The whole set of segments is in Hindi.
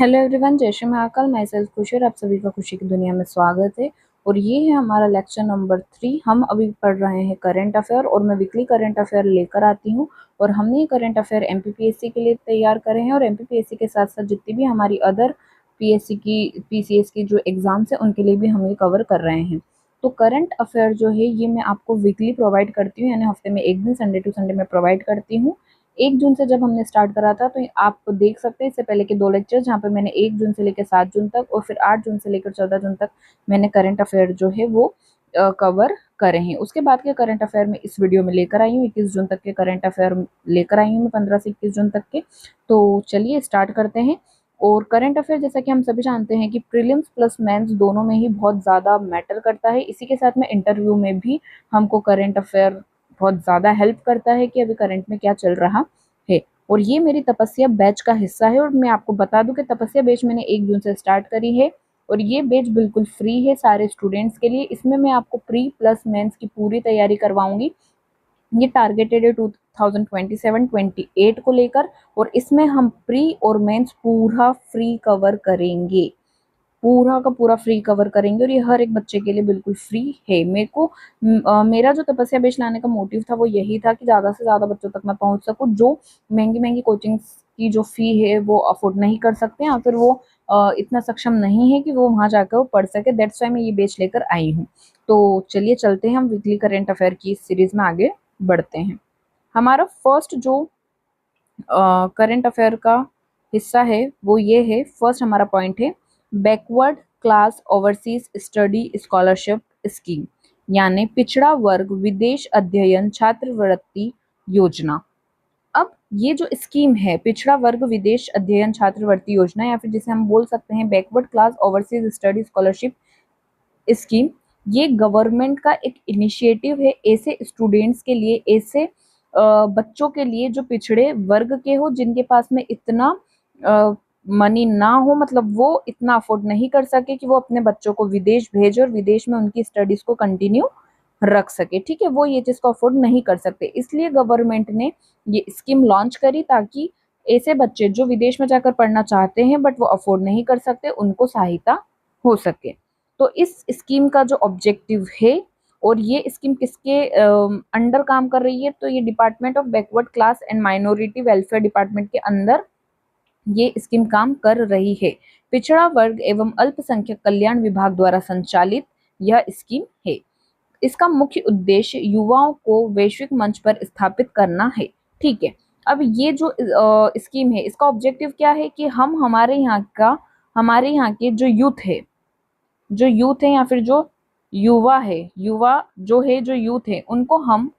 हेलो एवरीवन, जय श्री महाकाल। मैं सेल्फ खुशी और आप सभी का खुशी की दुनिया में स्वागत है। और ये है हमारा लेक्चर नंबर 3। हम अभी पढ़ रहे हैं करंट अफेयर और मैं वीकली करंट अफेयर लेकर आती हूँ। और हमने ये करंट अफेयर एमपीपीएससी के लिए तैयार करे हैं और एमपीपीएससी के साथ साथ जितनी भी हमारी अदर पीएससी की पीसीएस की जो एग्जाम्स है उनके लिए भी हम ये कवर कर रहे हैं। तो करंट अफेयर जो है ये मैं आपको वीकली प्रोवाइड करती हूँ, यानी हफ्ते में एक दिन संडे टू संडे में प्रोवाइड करती हूँ। 1 जून से जब हमने स्टार्ट करा था तो आप देख सकते हैं इससे पहले के 2 लेक्चर जहाँ पे मैंने 1 जून से लेकर 7 जून तक और फिर 8 जून से लेकर 14 जून तक मैंने करंट अफेयर जो है वो कवर करे हैं। उसके बाद के करंट अफेयर में इस वीडियो में लेकर आई हूँ। 21 जून तक के करंट अफेयर लेकर आई हूँ मैं, 15 से 21 जून तक के। तो चलिए स्टार्ट करते हैं। और करंट अफेयर जैसा कि हम सभी जानते हैं कि प्रीलिम्स प्लस मेंस दोनों में ही बहुत ज़्यादा मैटर करता है। इसी के साथ में इंटरव्यू में भी हमको करंट अफेयर बहुत ज़्यादा हेल्प करता है कि अभी करंट में क्या चल रहा है। और ये मेरी तपस्या बैच का हिस्सा है। और मैं आपको बता दूं कि तपस्या बैच मैंने 1 जून से स्टार्ट करी है और ये बैच बिल्कुल फ्री है सारे स्टूडेंट्स के लिए। इसमें मैं आपको प्री प्लस मेंस की पूरी तैयारी करवाऊंगी। ये टारगेटेड है 2027-28 को लेकर और इसमें हम प्री और मेंस पूरा फ्री कवर करेंगे। पूरा का पूरा फ्री कवर करेंगे और ये हर एक बच्चे के लिए बिल्कुल फ्री है। मेरे को मेरा जो तपस्या बेच लाने का मोटिव था वो यही था कि ज़्यादा से ज़्यादा बच्चों तक मैं पहुंच सकूं जो महंगी महंगी कोचिंग की जो फ़ी है वो अफोर्ड नहीं कर सकते या फिर वो इतना सक्षम नहीं है कि वो वहाँ जाकर वो पढ़ सके। दैट्स वाई मैं ये बेच लेकर आई हूँ। तो चलिए चलते हैं, हम वीकली करेंट अफेयर की इस सीरीज़ में आगे बढ़ते हैं। हमारा फर्स्ट जो करंट अफेयर का हिस्सा है वो ये है। फर्स्ट हमारा पॉइंट है backward class overseas study scholarship scheme, यानी पिछड़ा वर्ग विदेश अध्ययन छात्रवृत्ति योजना। अब ये जो स्कीम है पिछड़ा वर्ग विदेश अध्ययन छात्रवृत्ति योजना, या फिर जिसे हम बोल सकते हैं backward class overseas study scholarship scheme, ये गवर्नमेंट का एक इनिशिएटिव है ऐसे स्टूडेंट्स के लिए, ऐसे बच्चों के लिए जो पिछड़े वर्ग के हो, जिनके पास में इतना मनी ना हो, मतलब वो इतना अफोर्ड नहीं कर सके कि वो अपने बच्चों को विदेश भेजे और विदेश में उनकी स्टडीज को कंटिन्यू रख सके। ठीक है, वो ये चीज को अफोर्ड नहीं कर सकते, इसलिए गवर्नमेंट ने ये स्कीम लॉन्च करी ताकि ऐसे बच्चे जो विदेश में जाकर पढ़ना चाहते हैं बट वो अफोर्ड नहीं कर सकते, उनको सहायता हो सके। तो इस स्कीम का जो ऑब्जेक्टिव है और ये स्कीम किसके अंडर काम कर रही है, तो ये department of backward class and minority welfare department के अंदर ये स्कीम काम कर रही है। पिछड़ा वर्ग एवं अल्पसंख्यक कल्याण विभाग द्वारा संचालित यह स्कीम है। इसका मुख्य उद्देश्य युवाओं को वैश्विक मंच पर स्थापित करना है। ठीक है, अब ये जो स्कीम है इसका ऑब्जेक्टिव क्या है कि हम हमारे यहाँ के जो यूथ है या फिर जो युवा जो यूथ है उनको हम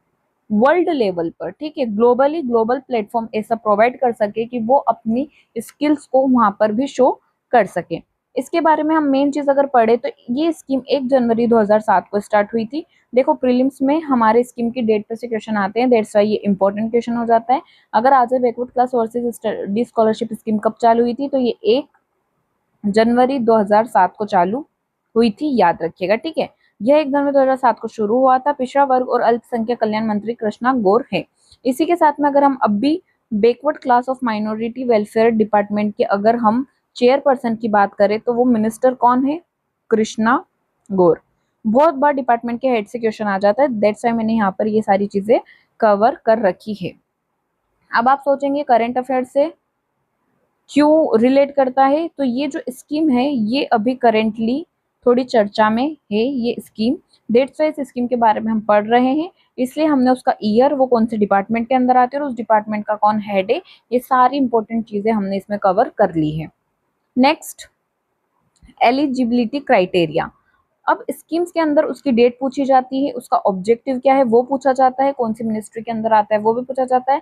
वर्ल्ड लेवल पर, ठीक है, ग्लोबल प्लेटफॉर्म ऐसा प्रोवाइड कर सके कि वो अपनी स्किल्स को वहां पर भी शो कर सके। इसके बारे में हम मेन चीज अगर पढ़े तो ये स्कीम 1 जनवरी 2007 को स्टार्ट हुई थी। देखो प्रीलिम्स में हमारे स्कीम की डेट पर से क्वेश्चन आते हैं, दैट्स वाई ये इंपॉर्टेंट क्वेश्चन हो जाता है। अगर आज backward class versus study scholarship scheme कब चालू हुई थी, तो ये 1 जनवरी 2007 को चालू हुई थी, याद रखिएगा। ठीक है, यह 1 जनवरी 2007 को शुरू हुआ था। पिछड़ा वर्ग और अल्पसंख्यक कल्याण मंत्री कृष्णा गौर है। इसी के साथ में अगर हम अब भी backward class of minority welfare department के अगर हम चेयरपर्सन की बात करें तो वो मिनिस्टर कौन है, कृष्णा गौर। बहुत बार डिपार्टमेंट के हेड से क्वेश्चन आ जाता है, दैट्स वाई मैंने यहाँ पर ये सारी चीजें कवर कर रखी है। अब आप सोचेंगे करंट अफेयर से क्यों रिलेट करता है, तो ये जो स्कीम है ये अभी करेंटली थोड़ी चर्चा में है ये स्कीम। दैट्स वाई इस स्कीम के बारे में हम पढ़ रहे हैं, इसलिए हमने उसका ईयर, वो कौन से डिपार्टमेंट के अंदर आते हैं और उस डिपार्टमेंट का कौन हेड है, ये सारी इंपॉर्टेंट चीजें हमने इसमें कवर कर ली है। Next, eligibility criteria. अब स्कीम्स के अंदर उसकी डेट पूछी जाती है, उसका ऑब्जेक्टिव क्या है वो पूछा जाता है, कौन सी मिनिस्ट्री के अंदर आता है वो भी पूछा जाता है,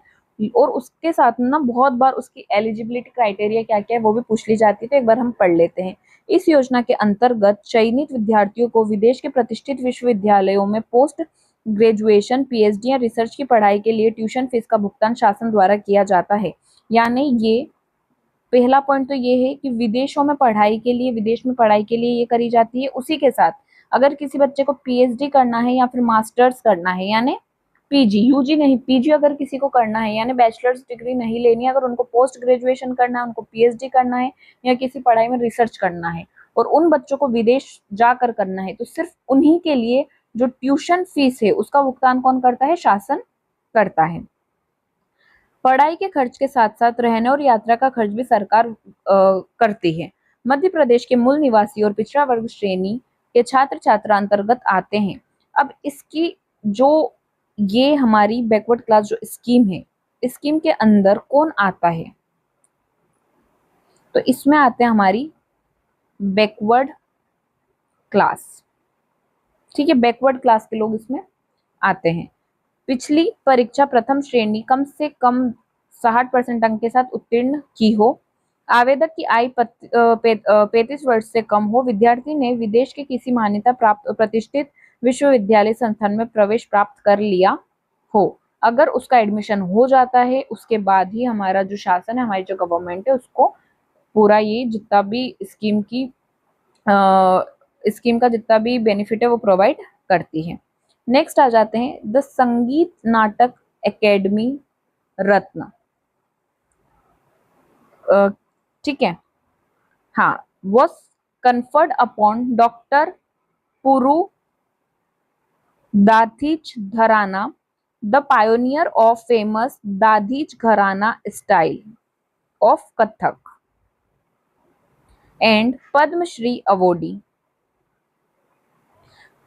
और उसके साथ ना बहुत बार उसकी एलिजिबिलिटी क्राइटेरिया क्या क्या है वो भी पूछ ली जाती है। तो एक बार हम पढ़ लेते हैं। इस योजना के अंतर्गत चयनित विद्यार्थियों को विदेश के प्रतिष्ठित विश्वविद्यालयों में पोस्ट ग्रेजुएशन, पीएचडी या रिसर्च की पढ़ाई के लिए ट्यूशन फीस का भुगतान शासन द्वारा किया जाता है। यानी ये पहला पॉइंट तो ये है कि विदेशों में पढ़ाई के लिए, विदेश में पढ़ाई के लिए ये करी जाती है। उसी के साथ अगर किसी बच्चे को पीएचडी करना है या फिर मास्टर्स करना है, यानी पीजी, यूजी नहीं, पीजी अगर किसी को करना है यानी बैचलर्स डिग्री नहीं लेनी है, अगर उनको पोस्ट ग्रेजुएशन करना है, उनको पीएचडी करना है या किसी पढ़ाई में रिसर्च करना है और उन बच्चों को विदेश जाकर करना है, तो सिर्फ उन्हीं के लिए जो ट्यूशन फीस है उसका भुगतान कौन करता है? शासन करता है। पढ़ाई के खर्च के साथ साथ रहने और यात्रा का खर्च भी सरकार करती है। मध्य प्रदेश के मूल निवासी और पिछड़ा वर्ग श्रेणी के छात्र छात्रा अंतर्गत आते हैं। अब इसकी जो ये हमारी बैकवर्ड क्लास जो स्कीम है, स्कीम के अंदर कौन आता है? तो इसमें आते हैं हमारी बैकवर्ड क्लास। ठीक है, बैकवर्ड क्लास के लोग इसमें आते हैं। पिछली परीक्षा प्रथम श्रेणी कम से कम 60% अंक के साथ उत्तीर्ण की हो, आवेदक की आयु 35 वर्ष से कम हो, विद्यार्थी ने विदेश के किसी मान्यता प्राप्त प्रतिष्ठित विश्वविद्यालय संस्थान में प्रवेश प्राप्त कर लिया हो। अगर उसका एडमिशन हो जाता है उसके बाद ही हमारा जो शासन है, हमारी जो गवर्नमेंट है, उसको पूरा ये जितना भी स्कीम का जितना भी बेनिफिट है वो प्रोवाइड करती है। नेक्स्ट आ जाते हैं द संगीत नाटक एकेडमी रत्न। ठीक है, हाँ, was conferred upon doctor Puru Dadhich gharana, the pioneer of famous Dadhich gharana style of Kathak and Padma Shri awardee.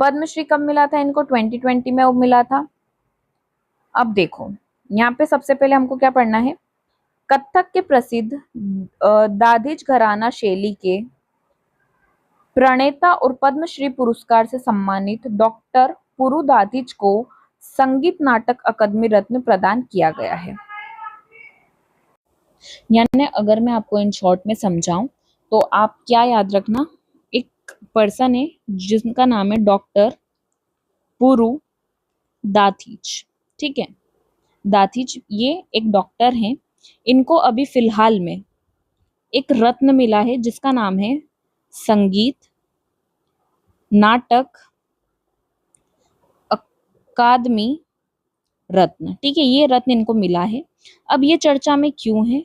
Padma Shri कब मिला था इनको? 2020 में वो मिला था। अब देखो यहाँ पे सबसे पहले हमको क्या पढ़ना है? कथक के प्रसिद्ध दाधीच घराना शैली के प्रणेता और पद्मश्री पुरस्कार से सम्मानित डॉक्टर पुरु दाधीच को संगीत नाटक अकादमी रत्न प्रदान किया गया है। यानी अगर मैं आपको इन शॉर्ट में समझाऊं तो आप क्या याद रखना, एक पर्सन है जिसका नाम है डॉक्टर पुरु दाधीच। ठीक है, दाधीच ये एक डॉक्टर हैं। इनको अभी फिलहाल में एक रत्न मिला है जिसका नाम है संगीत नाटक अकादमी रत्न। ठीक है, ये रत्न इनको मिला है। अब ये चर्चा में क्यों है?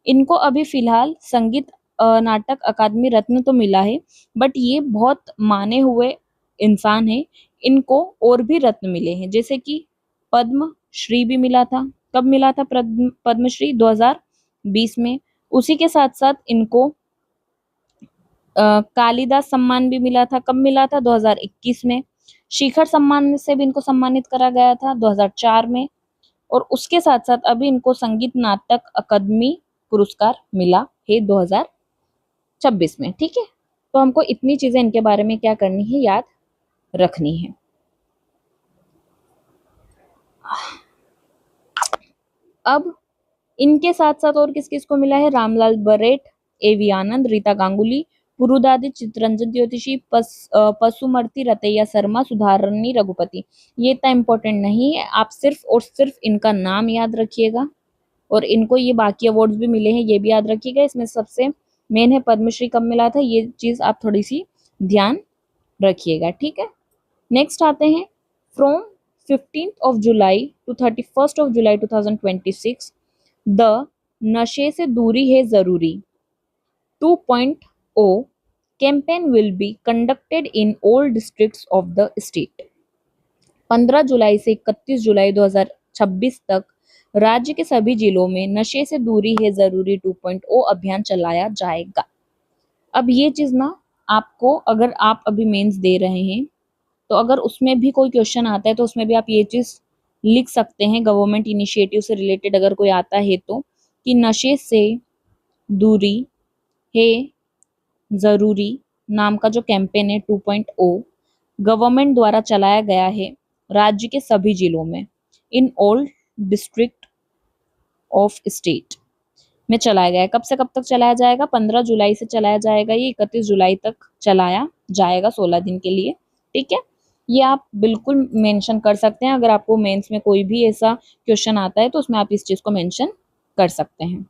इनको अभी फिलहाल संगीत नाटक अकादमी रत्न तो मिला है, बट ये बहुत माने हुए इंसान है। इनको और भी रत्न मिले हैं, जैसे कि पद्म श्री भी मिला था। कब मिला था पद्मश्री? 2020 में। उसी के साथ साथ इनको कालिदास सम्मान भी मिला था। कब मिला था? 2021 में। शिखर सम्मान से भी इनको सम्मानित करा गया था 2004 में। और उसके साथ साथ अभी इनको संगीत नाटक अकादमी पुरस्कार मिला है 2026 में। ठीक है, तो हमको इतनी चीजें इनके बारे में क्या करनी है? याद रखनी है। अब इनके साथ साथ और किस किस को मिला है? रामलाल बरेट, एवी आनंद, रीता गांगुली, पुरुदादी, चित्रंजन ज्योतिषी, पशुमर्ती, रतैया शर्मा, सुधारणी रघुपति। ये इतना इम्पोर्टेंट नहीं है, आप सिर्फ और सिर्फ इनका नाम याद रखिएगा। और इनको ये बाकी अवार्ड्स भी मिले हैं, ये भी याद रखिएगा। इसमें सबसे मेन है पद्मश्री कब मिला था, ये चीज आप थोड़ी सी ध्यान रखिएगा। ठीक है, नेक्स्ट आते हैं from 15th of July to 31st of July 2026 the नशे से दूरी है जरूरी 2.0 campaign will be conducted in all districts of the state. 15 जुलाई से 31 जुलाई 2026 तक राज्य के सभी जिलों में नशे से दूरी है जरूरी 2.0 अभियान चलाया जाएगा। अब ये चीज ना आपको, अगर आप अभी मेंस दे रहे हैं तो अगर उसमें भी कोई क्वेश्चन आता है तो उसमें भी आप ये चीज लिख सकते हैं, गवर्नमेंट इनिशिएटिव से रिलेटेड अगर कोई आता है तो, कि नशे से दूरी है जरूरी नाम का जो कैंपेन है 2.0 गवर्नमेंट द्वारा चलाया गया है राज्य के सभी जिलों में, in all district of state में चलाया गया है। कब से कब तक चलाया जाएगा? 15 जुलाई से चलाया जाएगा, ये 31 जुलाई तक चलाया जाएगा, 16 दिन के लिए। ठीक है, ये आप बिल्कुल मेंशन कर सकते हैं। अगर आपको मेंस में कोई भी ऐसा क्वेश्चन आता है तो उसमें आप इस चीज को मेंशन कर सकते हैं।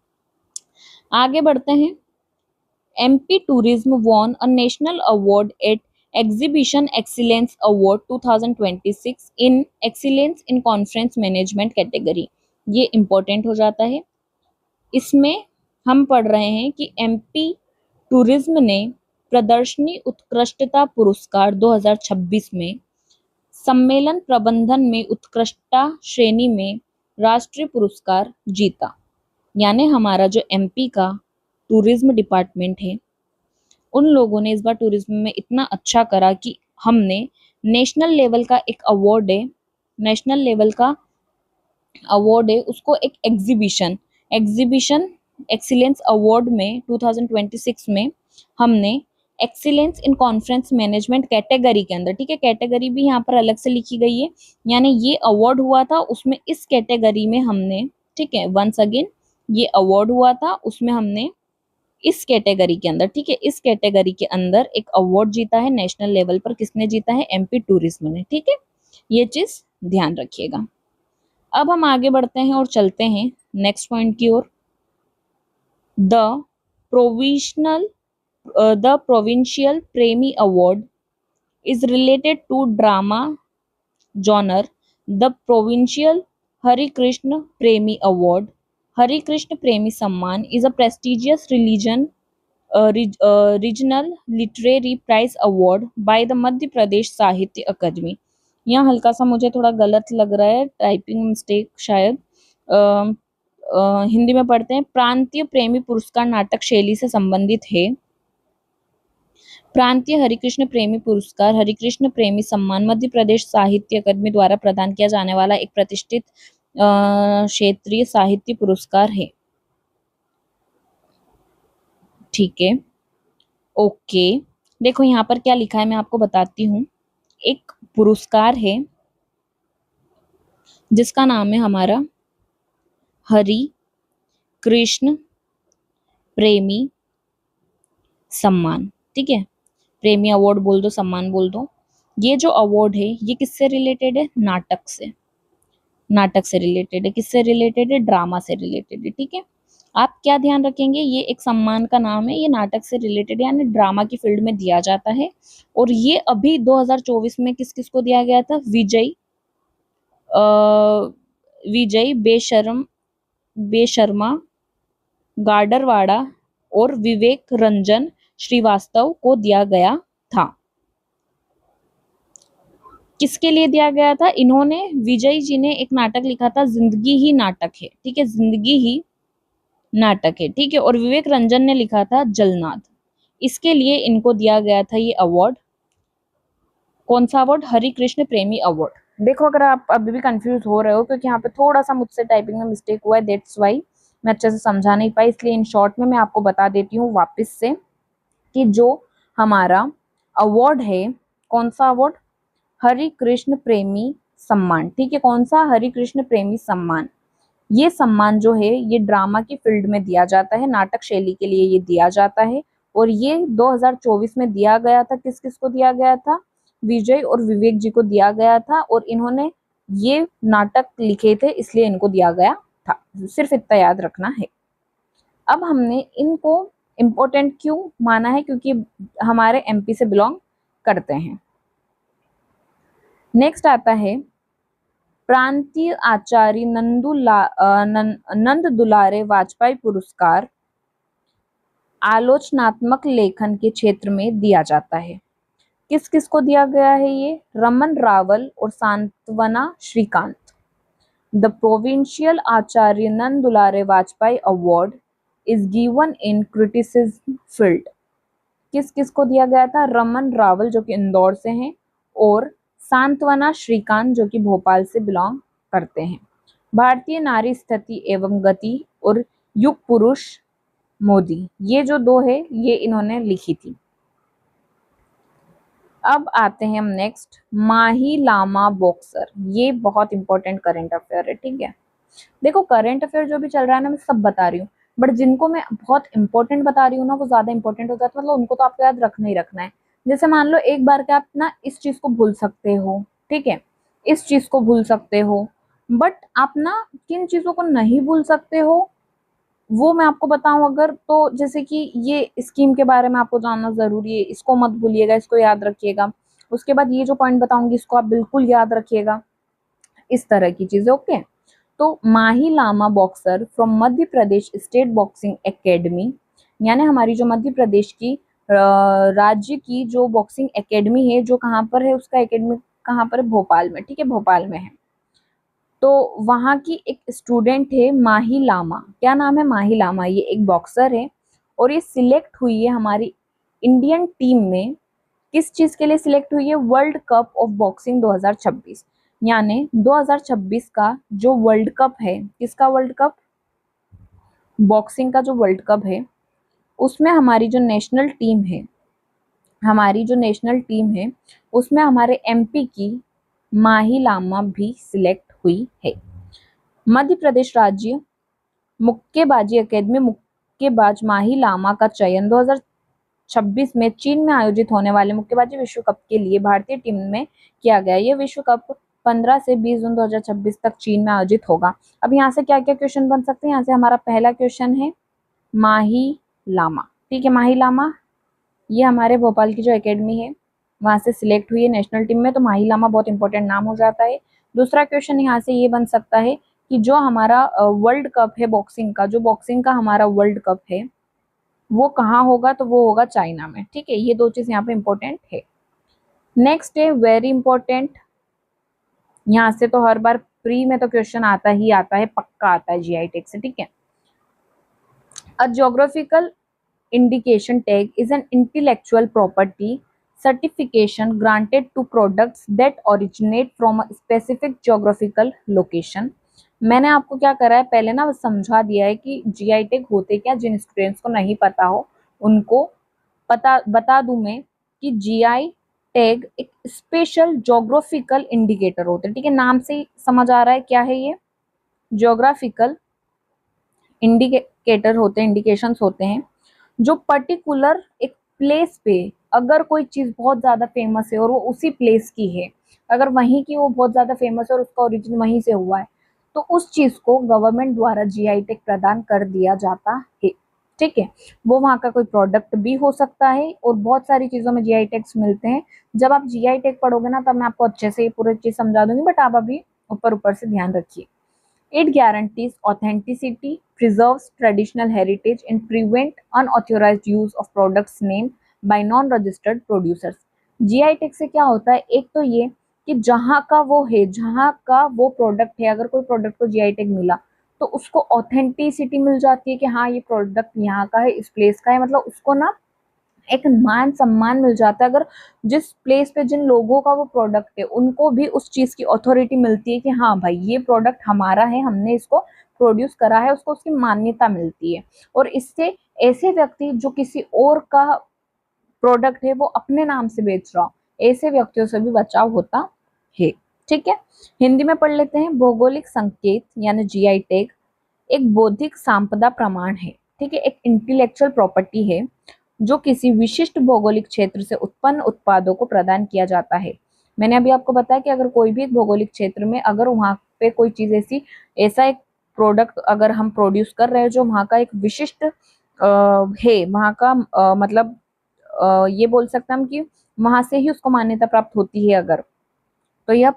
आगे बढ़ते हैं। MP tourism von a national award eight exhibition excellence award 2026 in excellence in conference management category. ये इम्पोर्टेंट हो जाता है। इसमें हम पढ़ रहे हैं कि एमपी टूरिज्म ने प्रदर्शनी उत्कृष्टता पुरस्कार 2026 में सम्मेलन प्रबंधन में उत्कृष्टता श्रेणी में राष्ट्रीय पुरस्कार जीता। यानी हमारा जो एमपी का टूरिज्म डिपार्टमेंट है, उन लोगों ने इस बार टूरिज्म में इतना अच्छा करा कि हमने नेशनल लेवल का एक अवार्ड है, नेशनल लेवल का अवार्ड है, उसको एक एग्जीबिशन एक्सीलेंस अवार्ड में 2026 में हमने excellence in conference management category के अंदर, ठीक है, कैटेगरी भी यहाँ पर अलग से लिखी गई है, यानी ये अवार्ड हुआ था उसमें इस कैटेगरी में हमने, ठीक है, वंस अगेन ये अवार्ड हुआ था उसमें हमने इस कैटेगरी के अंदर, ठीक है, इस कैटेगरी के अंदर एक अवार्ड जीता है नेशनल लेवल पर। किसने जीता है? एमपी टूरिज्म ने, ठीक है, ये चीज ध्यान रखिएगा। अब हम आगे बढ़ते हैं और चलते हैं नेक्स्ट पॉइंट की ओर। द प्रोविंशियल प्रेमी award is related to drama genre. The Provincial Hari Krishna Premi Award, Hari Krishna Premi Samman, is a prestigious regional literary prize award by the Madhya Pradesh साहित्य अकादमी। यहाँ हल्का सा मुझे थोड़ा गलत लग रहा है, टाइपिंग मिस्टेक शायद। हिंदी में पढ़ते हैं, प्रांतीय प्रेमी पुरस्कार नाटक शैली से संबंधित है। प्रांतीय हरिकृष्ण प्रेमी पुरस्कार हरिकृष्ण प्रेमी सम्मान मध्य प्रदेश साहित्य अकादमी द्वारा प्रदान किया जाने वाला एक प्रतिष्ठित क्षेत्रीय साहित्य पुरस्कार है। ठीक है, ओके, देखो यहाँ पर क्या लिखा है मैं आपको बताती हूँ। एक पुरस्कार है जिसका नाम है हमारा हरि कृष्ण प्रेमी सम्मान, ठीक है, प्रेमी अवार्ड बोल दो, सम्मान बोल दो। ये जो अवार्ड है ये किससे रिलेटेड है? नाटक से, नाटक से रिलेटेड है। किससे रिलेटेड है? ड्रामा से रिलेटेड है, ठीक है। आप क्या ध्यान रखेंगे, ये एक सम्मान का नाम है, ये नाटक से रिलेटेड है, यानी ड्रामा की फील्ड में दिया जाता है। और ये अभी 2024 में किस किस को दिया गया था? विजय बेशर्मा गाडरवाड़ा और विवेक रंजन श्रीवास्तव को दिया गया था। किसके लिए दिया गया था? इन्होंने, विजय जी ने एक नाटक लिखा था, जिंदगी ही नाटक है, ठीक है, जिंदगी ही नाटक है, ठीक है, और विवेक रंजन ने लिखा था जलनाद। इसके लिए इनको दिया गया था ये अवार्ड। कौन सा अवार्ड? हरि कृष्ण प्रेमी अवार्ड। देखो अगर आप अभी भी कंफ्यूज हो रहे हो क्योंकि यहाँ पे थोड़ा सा मुझसे टाइपिंग में मिस्टेक हुआ है, दैट्स वाई मैं अच्छे से समझा नहीं पाई, इसलिए इन शॉर्ट में मैं आपको बता देती हूँ वापस से कि जो हमारा अवार्ड है, कौन सा अवार्ड? हरि कृष्ण प्रेमी सम्मान, ठीक है, कौन सा? हरि कृष्ण प्रेमी सम्मान। ये सम्मान जो है ये ड्रामा की फील्ड में दिया जाता है, नाटक शैली के लिए ये दिया जाता है। और ये 2024 में दिया गया था, किस किस को दिया गया था? विजय और विवेक जी को दिया गया था, और इन्होंने ये नाटक लिखे थे इसलिए इनको दिया गया था। सिर्फ इतना याद रखना है। अब हमने इनको इम्पोर्टेंट क्यों माना है? क्योंकि हमारे एमपी से बिलोंग करते हैं। नेक्स्ट आता है प्रांतीय आचार्य नंद दुलारे वाजपेयी पुरस्कार आलोचनात्मक लेखन के क्षेत्र में दिया जाता है। किस किस को दिया गया है ये? रमन रावल और सांत्वना Shrikant. The provincial Acharya Nand Dulare Vajpayee award is given in criticism field. किस किस को दिया गया था? रमन रावल जो कि इंदौर से हैं और सांत्वना श्रीकांत जो कि भोपाल से बिलोंग करते हैं। भारतीय नारी स्थिति एवं गति और युग पुरुष मोदी, ये जो दो है ये इन्होंने लिखी थी। अब आते हैं हम नेक्स्ट, माही लामा बॉक्सर। ये बहुत इंपॉर्टेंट करंट अफेयर है, ठीक है। देखो करंट अफेयर जो भी चल रहा है ना मैं सब बता रही हूँ, बट जिनको मैं बहुत इंपॉर्टेंट बता रही हूँ ना वो ज्यादा इंपॉर्टेंट हो जाता है, मतलब उनको तो आपको याद रखना ही रखना है। जैसे मान लो एक बार के आप ना इस चीज को भूल सकते हो, ठीक है, इस चीज को भूल सकते हो, बट आप ना किन चीजों को नहीं भूल सकते हो वो मैं आपको बताऊं अगर, तो जैसे कि ये स्कीम के बारे में आपको जानना जरूरी है, इसको मत भूलिएगा, इसको याद रखिएगा। उसके बाद ये जो पॉइंट बताऊंगी इसको आप बिल्कुल याद रखिएगा, इस तरह की चीजें। ओके, तो Mahi Lama boxer from Madhya Pradesh state boxing academy, यानी हमारी जो मध्य प्रदेश की राज्य की जो बॉक्सिंग एकेडमी है, जो कहाँ पर है, उसका एकेडमी कहाँ पर है, भोपाल में। ठीक है, भोपाल में है। तो वहाँ की एक स्टूडेंट है माही लामा, क्या नाम है, माही लामा, ये एक बॉक्सर है और ये सिलेक्ट हुई है हमारी इंडियन टीम में। किस चीज के लिए सिलेक्ट हुई है, वर्ल्ड कप ऑफ बॉक्सिंग 2026, यानी 2026 का जो वर्ल्ड कप है, किसका वर्ल्ड कप, बॉक्सिंग का जो वर्ल्ड कप है, उसमें हमारी जो नेशनल टीम है, हमारी जो नेशनल टीम है उसमें हमारे एमपी की माही लामा भी सिलेक्ट हुई है। मध्य प्रदेश राज्य मुक्केबाजी अकेदमी मुक्केबाज माही लामा का चयन 2026 में चीन में आयोजित होने वाले मुक्केबाजी विश्व कप के लिए भारतीय टीम में किया गया। यह विश्व कप 15 से 20 जून 2026 तक चीन में आयोजित होगा। अब यहाँ से क्या क्या क्वेश्चन बन सकते हैं, यहाँ से हमारा पहला क्वेश्चन है माही लामा। ठीक है, माही लामा ये हमारे भोपाल की जो एकेडमी है वहां से सिलेक्ट हुई है नेशनल टीम में, तो माही लामा बहुत इंपॉर्टेंट नाम हो जाता है। दूसरा क्वेश्चन यहाँ से ये बन सकता है कि जो हमारा वर्ल्ड कप है बॉक्सिंग का, जो बॉक्सिंग का हमारा वर्ल्ड कप है वो कहाँ होगा, तो वो होगा चाइना में। ठीक है, ये दो चीज यहाँ पे इंपॉर्टेंट है। नेक्स्ट है वेरी इंपॉर्टेंट, यहाँ से तो हर बार प्री में तो क्वेश्चन आता ही आता है, पक्का आता है जीआई टैग से। ठीक है, अ geographical indication tag is an intellectual property certification granted to products that originate from a specific geographical location। मैंने आपको क्या करा है, पहले ना समझा दिया है कि जीआई टैग होते क्या, जिन स्टूडेंट्स को नहीं पता हो उनको बता दूं मैं कि जीआई टैग एक स्पेशल ज्योग्राफिकल इंडिकेटर होते हैं। ठीक है, नाम से ही समझ आ रहा है क्या है ये, ज्योग्राफिकल इंडिकेटर होते हैं, इंडिकेशंस होते हैं जो पर्टिकुलर एक प्लेस पे अगर कोई चीज बहुत ज्यादा फेमस है और वो उसी प्लेस की है, अगर वहीं की वो बहुत ज्यादा फेमस है और उसका ओरिजिन वहीं से हुआ है, तो उस चीज को गवर्नमेंट द्वारा जीआई टैग प्रदान कर दिया जाता है। ठीक है, वो वहाँ का कोई प्रोडक्ट भी हो सकता है और बहुत सारी चीजों में जीआई टैग्स मिलते हैं। जब आप जीआई टैग पढ़ोगे ना तब मैं आपको अच्छे से ये पूरी चीज समझा दूंगी, बट आप अभी ऊपर ऊपर से ध्यान रखिए। It guarantees authenticity, preserves traditional heritage, and prevent unauthorized use of products named by non-registered producers। GI tag से क्या होता है, एक तो ये कि जहाँ का वो है, जहाँ का वो प्रोडक्ट है, अगर कोई प्रोडक्ट को जीआई टैग मिला तो उसको ऑथेंटिसिटी मिल जाती है कि हाँ ये प्रोडक्ट यहाँ का है, इस प्लेस का है, मतलब उसको ना एक मान सम्मान मिल जाता है। अगर जिस प्लेस पे जिन लोगों का वो प्रोडक्ट है उनको भी उस चीज की अथॉरिटी मिलती है कि हाँ भाई ये प्रोडक्ट हमारा है, हमने इसको प्रोड्यूस करा है, उसको उसकी मान्यता मिलती है। और इससे ऐसे व्यक्ति जो किसी और का प्रोडक्ट है वो अपने नाम से बेच रहा हो, ऐसे व्यक्तियों से भी बचाव होता है। ठीक है, हिंदी में पढ़ लेते हैं। भौगोलिक संकेत यानी जीआई टैग एक बौद्धिक संपदा प्रमाण है। ठीक है, एक इंटेलेक्चुअल प्रॉपर्टी है जो किसी विशिष्ट भौगोलिक क्षेत्र से उत्पन्न उत्पादों को प्रदान किया जाता है। मैंने अभी आपको बताया कि अगर कोई भी एक भौगोलिक क्षेत्र में अगर वहां पे कोई चीज ऐसा एक प्रोडक्ट अगर हम प्रोड्यूस कर रहे हैं जो वहां का एक विशिष्ट है, वहां का मतलब ये बोल सकते हैं हम कि वहां से ही उसको मान्यता प्राप्त होती है अगर, तो यह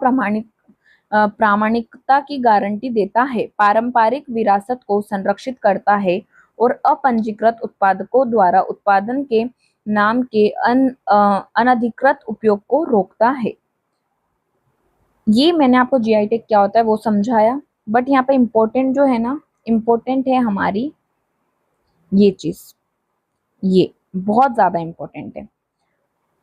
प्रामाणिकता की गारंटी देता है, पारंपरिक विरासत को संरक्षित करता है और अपंजीकृत उत्पादकों द्वारा उत्पादन के नाम के अनधिकृत उपयोग को रोकता है। ये मैंने आपको जीआई टैग क्या होता है वो समझाया, बट यहाँ पे इम्पोर्टेंट जो है ना, इम्पोर्टेंट है हमारी ये चीज, ये बहुत ज्यादा इम्पोर्टेंट है।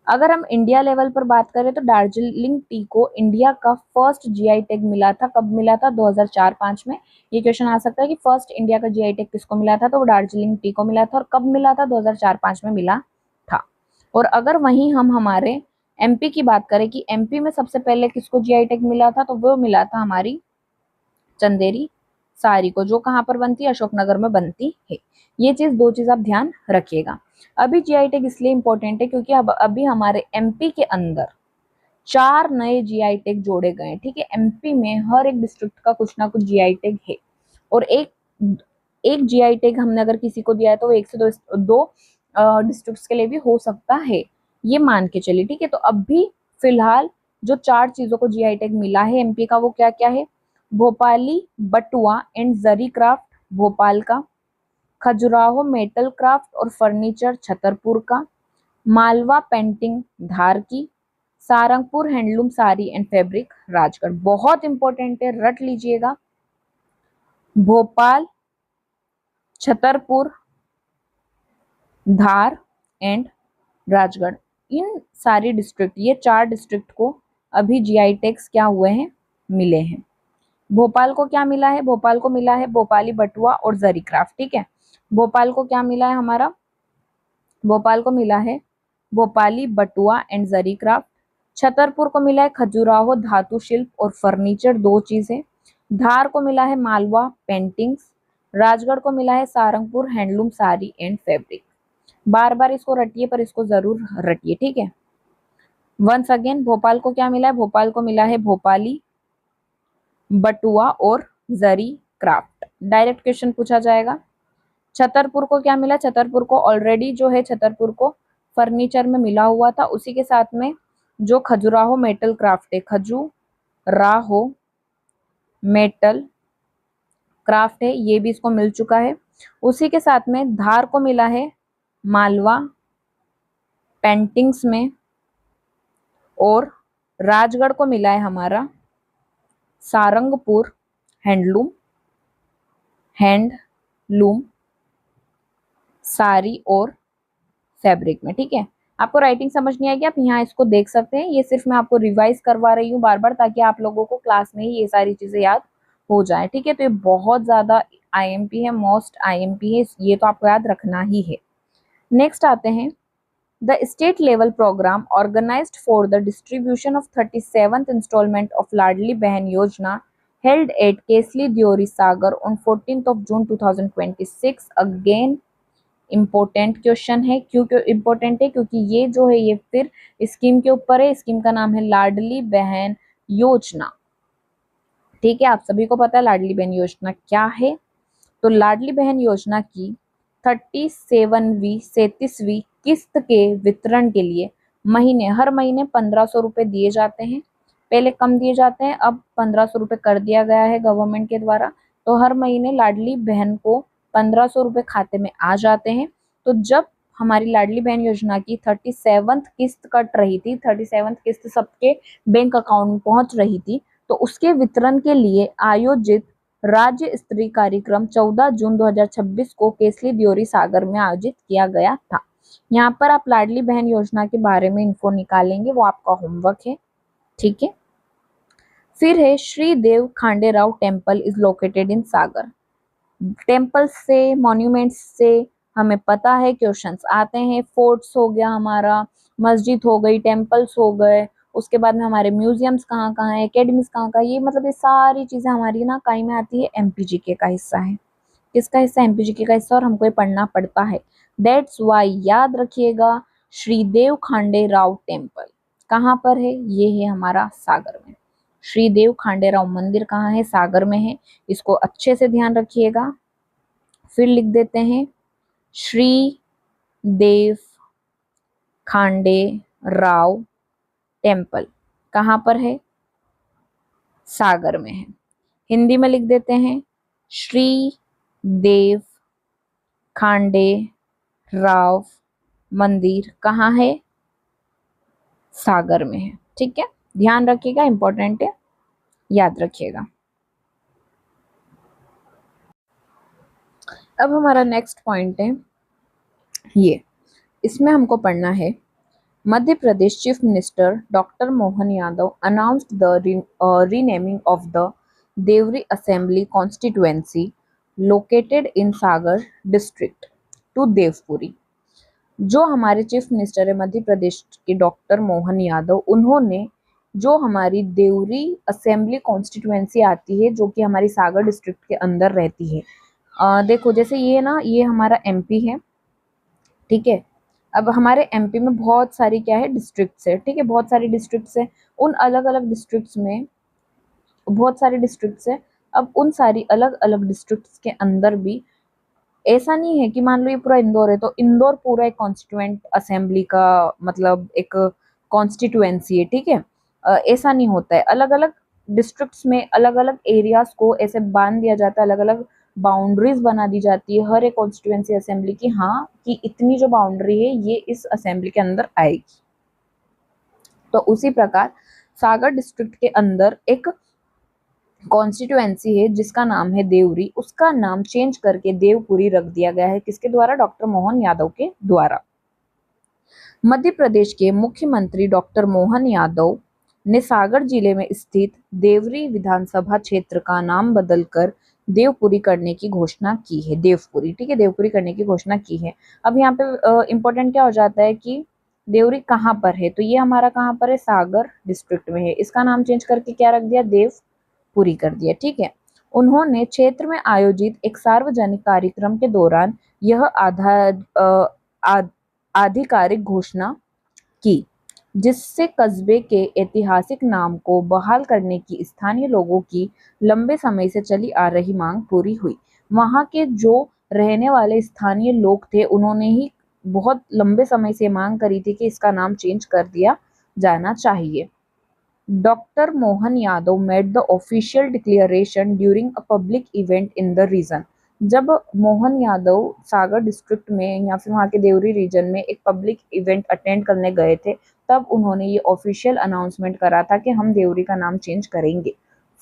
अगर हम इंडिया लेवल पर बात करें तो दार्जिलिंग टी को इंडिया का फर्स्ट जीआई टैग मिला था। कब मिला था, 2004-5 में। ये क्वेश्चन आ सकता है कि फर्स्ट इंडिया का जीआई टैग किसको मिला था, तो वो दार्जिलिंग टी को मिला था। और कब मिला था, 2004-5 में मिला था। और अगर वहीं हम हमारे एमपी की बात करें कि एमपी में सबसे पहले किसको जीआई टैग मिला था, तो वो मिला था हमारी चंदेरी साड़ी को, जो कहाँ पर बनती है, अशोकनगर में बनती है। ये चीज दो चीज आप ध्यान रखिएगा। अभी जीआई टैग इसलिए इंपॉर्टेंट है क्योंकि अब अभी हमारे एमपी के अंदर 4 नए जीआई टैग जोड़े गए हैं। ठीक है, एमपी में हर एक डिस्ट्रिक्ट का कुछ ना कुछ जीआई टैग है। और एक एक जीआई टैग हमने अगर किसी को दिया है तो वो 1 से 2 डिस्ट्रिक्ट्स के लिए भी हो सकता है, ये मान के चलिए, ठीक है। तो अभी फिलहाल जो 4 चीजों को जीआई टैग मिला है एमपी का वो क्या क्या है? भोपाली बटुआ एंड जरी क्राफ्ट भोपाल का, खजुराहो मेटल क्राफ्ट और फर्नीचर छतरपुर का, मालवा पेंटिंग धार की, Sarangpur handloom sari and fabric Rajgarh. बहुत इंपॉर्टेंट है, रट लीजिएगा। भोपाल, छतरपुर, धार एंड राजगढ़, इन सारी डिस्ट्रिक्ट, ये 4 डिस्ट्रिक्ट को अभी जीआई टैग्स क्या हुए हैं? मिले हैं। भोपाल को क्या मिला है? भोपाल को मिला है भोपाली बटुआ और जरी क्राफ्ट, ठीक है। भोपाल को क्या मिला है हमारा? भोपाल को मिला है भोपाली बटुआ एंड जरी क्राफ्ट। छतरपुर को मिला है खजुराहो धातु शिल्प और फर्नीचर, 2 चीजें। धार को मिला है मालवा पेंटिंग्स। राजगढ़ को मिला है Sarangpur handloom sari and fabric. बार बार इसको रटिए, पर इसको जरूर रटिए, ठीक है। वंस अगेन, भोपाल को क्या मिला है? भोपाल को मिला है भोपाली बटुआ और जरी क्राफ्ट, डायरेक्ट क्वेश्चन पूछा जाएगा। छतरपुर को क्या मिला? छतरपुर को ऑलरेडी जो है छतरपुर को फर्नीचर में मिला हुआ था, उसी के साथ में जो खजुराहो मेटल क्राफ्ट है, खजुराहो मेटल क्राफ्ट है, ये भी इसको मिल चुका है। उसी के साथ में धार को मिला है मालवा पेंटिंग्स में, और राजगढ़ को मिला है हमारा सारंगपुर हैंडलूम साड़ी और फैब्रिक में, ठीक है। आपको राइटिंग समझ नहीं आएगी, आप यहाँ इसको देख सकते हैं। ये सिर्फ मैं आपको रिवाइज करवा रही हूँ बार बार, ताकि आप लोगों को क्लास में ही ये सारी चीजें याद हो जाए, ठीक है। तो ये बहुत ज्यादा आईएमपी है, मोस्ट आईएमपी है, ये तो आपको याद रखना ही है। नेक्स्ट आते हैं, the state level programme organised for the distribution of 37th instalment of Ladli Behna Yojana held at Kesli Deori Sagar on 14th of June 2026। Again important question है। क्यों इम्पोर्टेंट है? क्योंकि ये जो है ये फिर स्कीम के ऊपर है। स्कीम का नाम है लाडली बहन योजना, ठीक है। आप सभी को पता है लाडली बहन योजना क्या है। तो लाडली बहन योजना की 37वीं किस्त के वितरण के लिए हर महीने 1500 रुपए दिए जाते हैं। पहले कम दिए जाते हैं, अब 1500 रुपए कर दिया गया है गवर्नमेंट के द्वारा। तो हर महीने लाडली बहन को 1500 रुपए खाते में आ जाते हैं। तो जब हमारी लाडली बहन योजना की 37th किस्त कट रही थी, 37th किस्त सबके बैंक अकाउंट में पहुंच रही थी, तो उसके वितरण के लिए आयोजित राज्य स्तरीय कार्यक्रम 14 जून 2026 को केसली द्योरी सागर में आयोजित किया गया था। यहाँ पर आप लाडली बहन योजना के बारे में इन्फो निकालेंगे, वो आपका होमवर्क है, ठीक है। फिर है Shri Dev Khanderao temple is located in Sagar. Temple से, मॉन्यूमेंट्स से हमें पता है क्वेश्चंस आते हैं। फोर्ट्स हो गया हमारा, मस्जिद हो गई, टेम्पल्स हो गए, उसके बाद में हमारे म्यूजियम्स कहाँ कहाँ है, एकेडमीज कहाँ कहाँ, ये मतलब ये सारी चीजें हमारी ना काई में आती है, एमपीजीके का हिस्सा है। किसका हिस्सा? एमपीजीके का हिस्सा, और हमको ये पढ़ना पड़ता है। दैट्स वाई, याद रखिएगा, श्रीदेव खांडे राव टेम्पल कहाँ पर है? ये है हमारा सागर में। श्रीदेव खांडे राव मंदिर कहाँ है? सागर में है। इसको अच्छे से ध्यान रखिएगा। फिर लिख देते हैं श्री देव खांडे राव टेम्पल कहाँ पर है? सागर में है। हिंदी में लिख देते हैं श्री देव खांडे राव मंदिर कहाँ है? सागर में है, ठीक है। ध्यान रखिएगा, इंपॉर्टेंट है, याद रखिएगा। अब हमारा नेक्स्ट पॉइंट है ये, इसमें हमको पढ़ना है, Madhya Pradesh chief minister doctor Mohan Yadav announced the renaming of the Deori assembly constituency located in Sagar district to Devpuri. जो हमारे चीफ मिनिस्टर है मध्य प्रदेश के डॉक्टर मोहन यादव, उन्होंने जो हमारी देवरी असेंबली कॉन्स्टिट्यूएंसी आती है, जो कि हमारी सागर डिस्ट्रिक्ट के अंदर रहती है, देखो जैसे ये ना, ये हमारा एमपी है, ठीक है। अब हमारे एमपी में बहुत सारी क्या है, डिस्ट्रिक्ट्स है, ठीक है, बहुत सारी डिस्ट्रिक्ट्स है। उन अलग अलग डिस्ट्रिक्ट्स में बहुत सारे डिस्ट्रिक्ट्स है। अब उन सारी अलग अलग डिस्ट्रिक्ट्स के अंदर भी ऐसा नहीं है कि मान लो ये पूरा इंदौर है तो इंदौर पूरा एक कॉन्स्टिट्यूएंट असेंबली का मतलब एक कॉन्स्टिट्यूएंसी है, ठीक है। ऐसा नहीं होता है, अलग अलग डिस्ट्रिक्ट्स में अलग अलग एरियाज को ऐसे बांध दिया जाता है, अलग अलग बाउंड्रीज बना दी जाती है हर एक कॉन्स्टिट्यूएंसी असेंबली की, हाँ कि इतनी जो बाउंड्री है ये इस असेंबली के अंदर आएगी। तो उसी प्रकार सागर डिस्ट्रिक्ट के अंदर एक कॉन्स्टिट्यूएंसी है जिसका नाम है देवरी, उसका नाम चेंज करके देवपुरी रख दिया गया है, किसके द्वारा? डॉक्टर मोहन यादव के द्वारा। मध्य प्रदेश के मुख्यमंत्री डॉक्टर मोहन यादव ने सागर जिले में स्थित देवरी विधानसभा क्षेत्र का नाम बदलकर देवपुरी करने की घोषणा की है। देवपुरी, ठीक है, देवपुरी करने की घोषणा की है। अब यहाँ पे इम्पोर्टेंट क्या हो जाता है कि देवरी कहाँ पर है, तो ये हमारा कहाँ पर है? सागर डिस्ट्रिक्ट में है। इसका नाम चेंज करके क्या रख दिया? देवपुरी कर दिया, ठीक है। उन्होंने क्षेत्र में आयोजित एक सार्वजनिक कार्यक्रम के दौरान यह आधिकारिक घोषणा की, जिससे कस्बे के ऐतिहासिक नाम को बहाल करने की स्थानीय लोगों की लंबे समय से चली आ रही मांग पूरी हुई। वहां के जो रहने वाले स्थानीय लोग थे उन्होंने ही बहुत लंबे समय से मांग करी थी कि इसका नाम चेंज कर दिया जाना चाहिए। Doctor Mohan Yadav made the official declaration during a public event in the region. जब मोहन यादव सागर डिस्ट्रिक्ट में या फिर वहाँ के देवरी रीजन में एक पब्लिक इवेंट अटेंड करने गए थे, तब उन्होंने ये ऑफिशियल अनाउंसमेंट करा था कि हम देवरी का नाम चेंज करेंगे,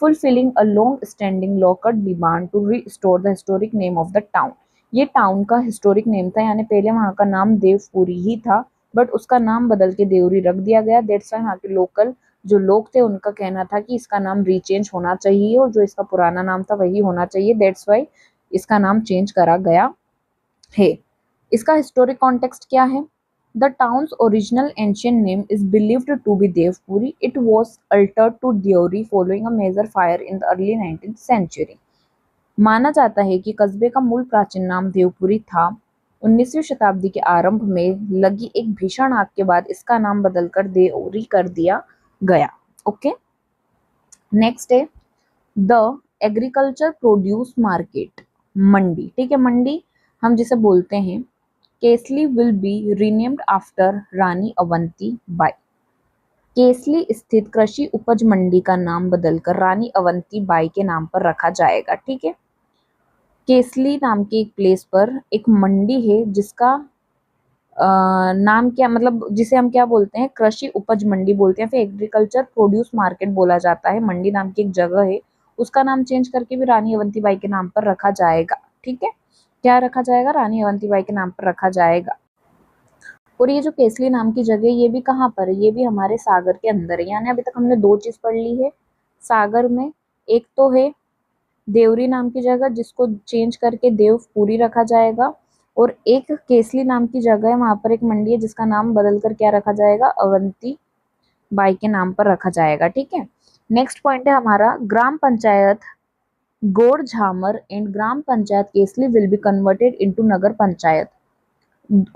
fulfilling a long standing local demand to restore the historic name of the town. ये टाउन का हिस्टोरिक नेम था, यानी पहले वहाँ का नाम देवपुरी ही था, बट उसका नाम बदल के देवरी रख दिया गया। दैट्स व्हाई वहाँ के लोकल जो लोग थे उनका कहना था कि इसका नाम रीचेंज होना चाहिए और जो इसका पुराना नाम था वही होना चाहिए। दैट्स व्हाई इसका नाम चेंज करा गया है। इसका हिस्टोरिक कॉन्टेक्स्ट क्या है? The town's original ancient name is believed to be Devpuri. It was altered to Deori following a major fire in the early 19th century. माना जाता है कि कस्बे का मूल प्राचीन नाम देवपुरी था। 19वीं शताब्दी के आरंभ में लगी एक भीषण आग के बाद इसका नाम बदलकर देवरी कर दिया गया। ओके, नेक्स्ट है द एग्रीकल्चर प्रोड्यूस मार्केट, मंडी, ठीक है। मंडी हम जिसे बोलते हैं, केसली will B renamed after Rani Avanti by. केसली स्थित कृषि उपज मंडी का नाम बदलकर रानी अवंती बाई के नाम पर रखा जाएगा, ठीक है। केसली नाम के एक प्लेस पर एक मंडी है जिसका नाम क्या, मतलब जिसे हम क्या बोलते हैं? कृषि उपज मंडी बोलते हैं, फिर एग्रीकल्चर प्रोड्यूस मार्केट बोला जाता है। मंडी नाम की एक जगह है, उसका नाम चेंज करके भी रानी अवंतीबाई के नाम पर रखा जाएगा, ठीक है। क्या रखा जाएगा? रानी अवंतीबाई के नाम पर रखा जाएगा। और ये जो केसली नाम की जगह ये भी कहाँ पर है? ये भी हमारे सागर के अंदर है। यानी अभी तक हमने दो चीज पढ़ ली है सागर में, एक तो है देवरी नाम की जगह जिसको चेंज करके देवपुरी रखा जाएगा, और एक केसली नाम की जगह है, वहां पर एक मंडी है जिसका नाम बदलकर क्या रखा जाएगा? अवंती बाई के नाम पर रखा जाएगा, ठीक है। नेक्स्ट पॉइंट है हमारा gram panchayat Gaur Jhamar and gram panchayat Kesli will be converted into nagar panchayat.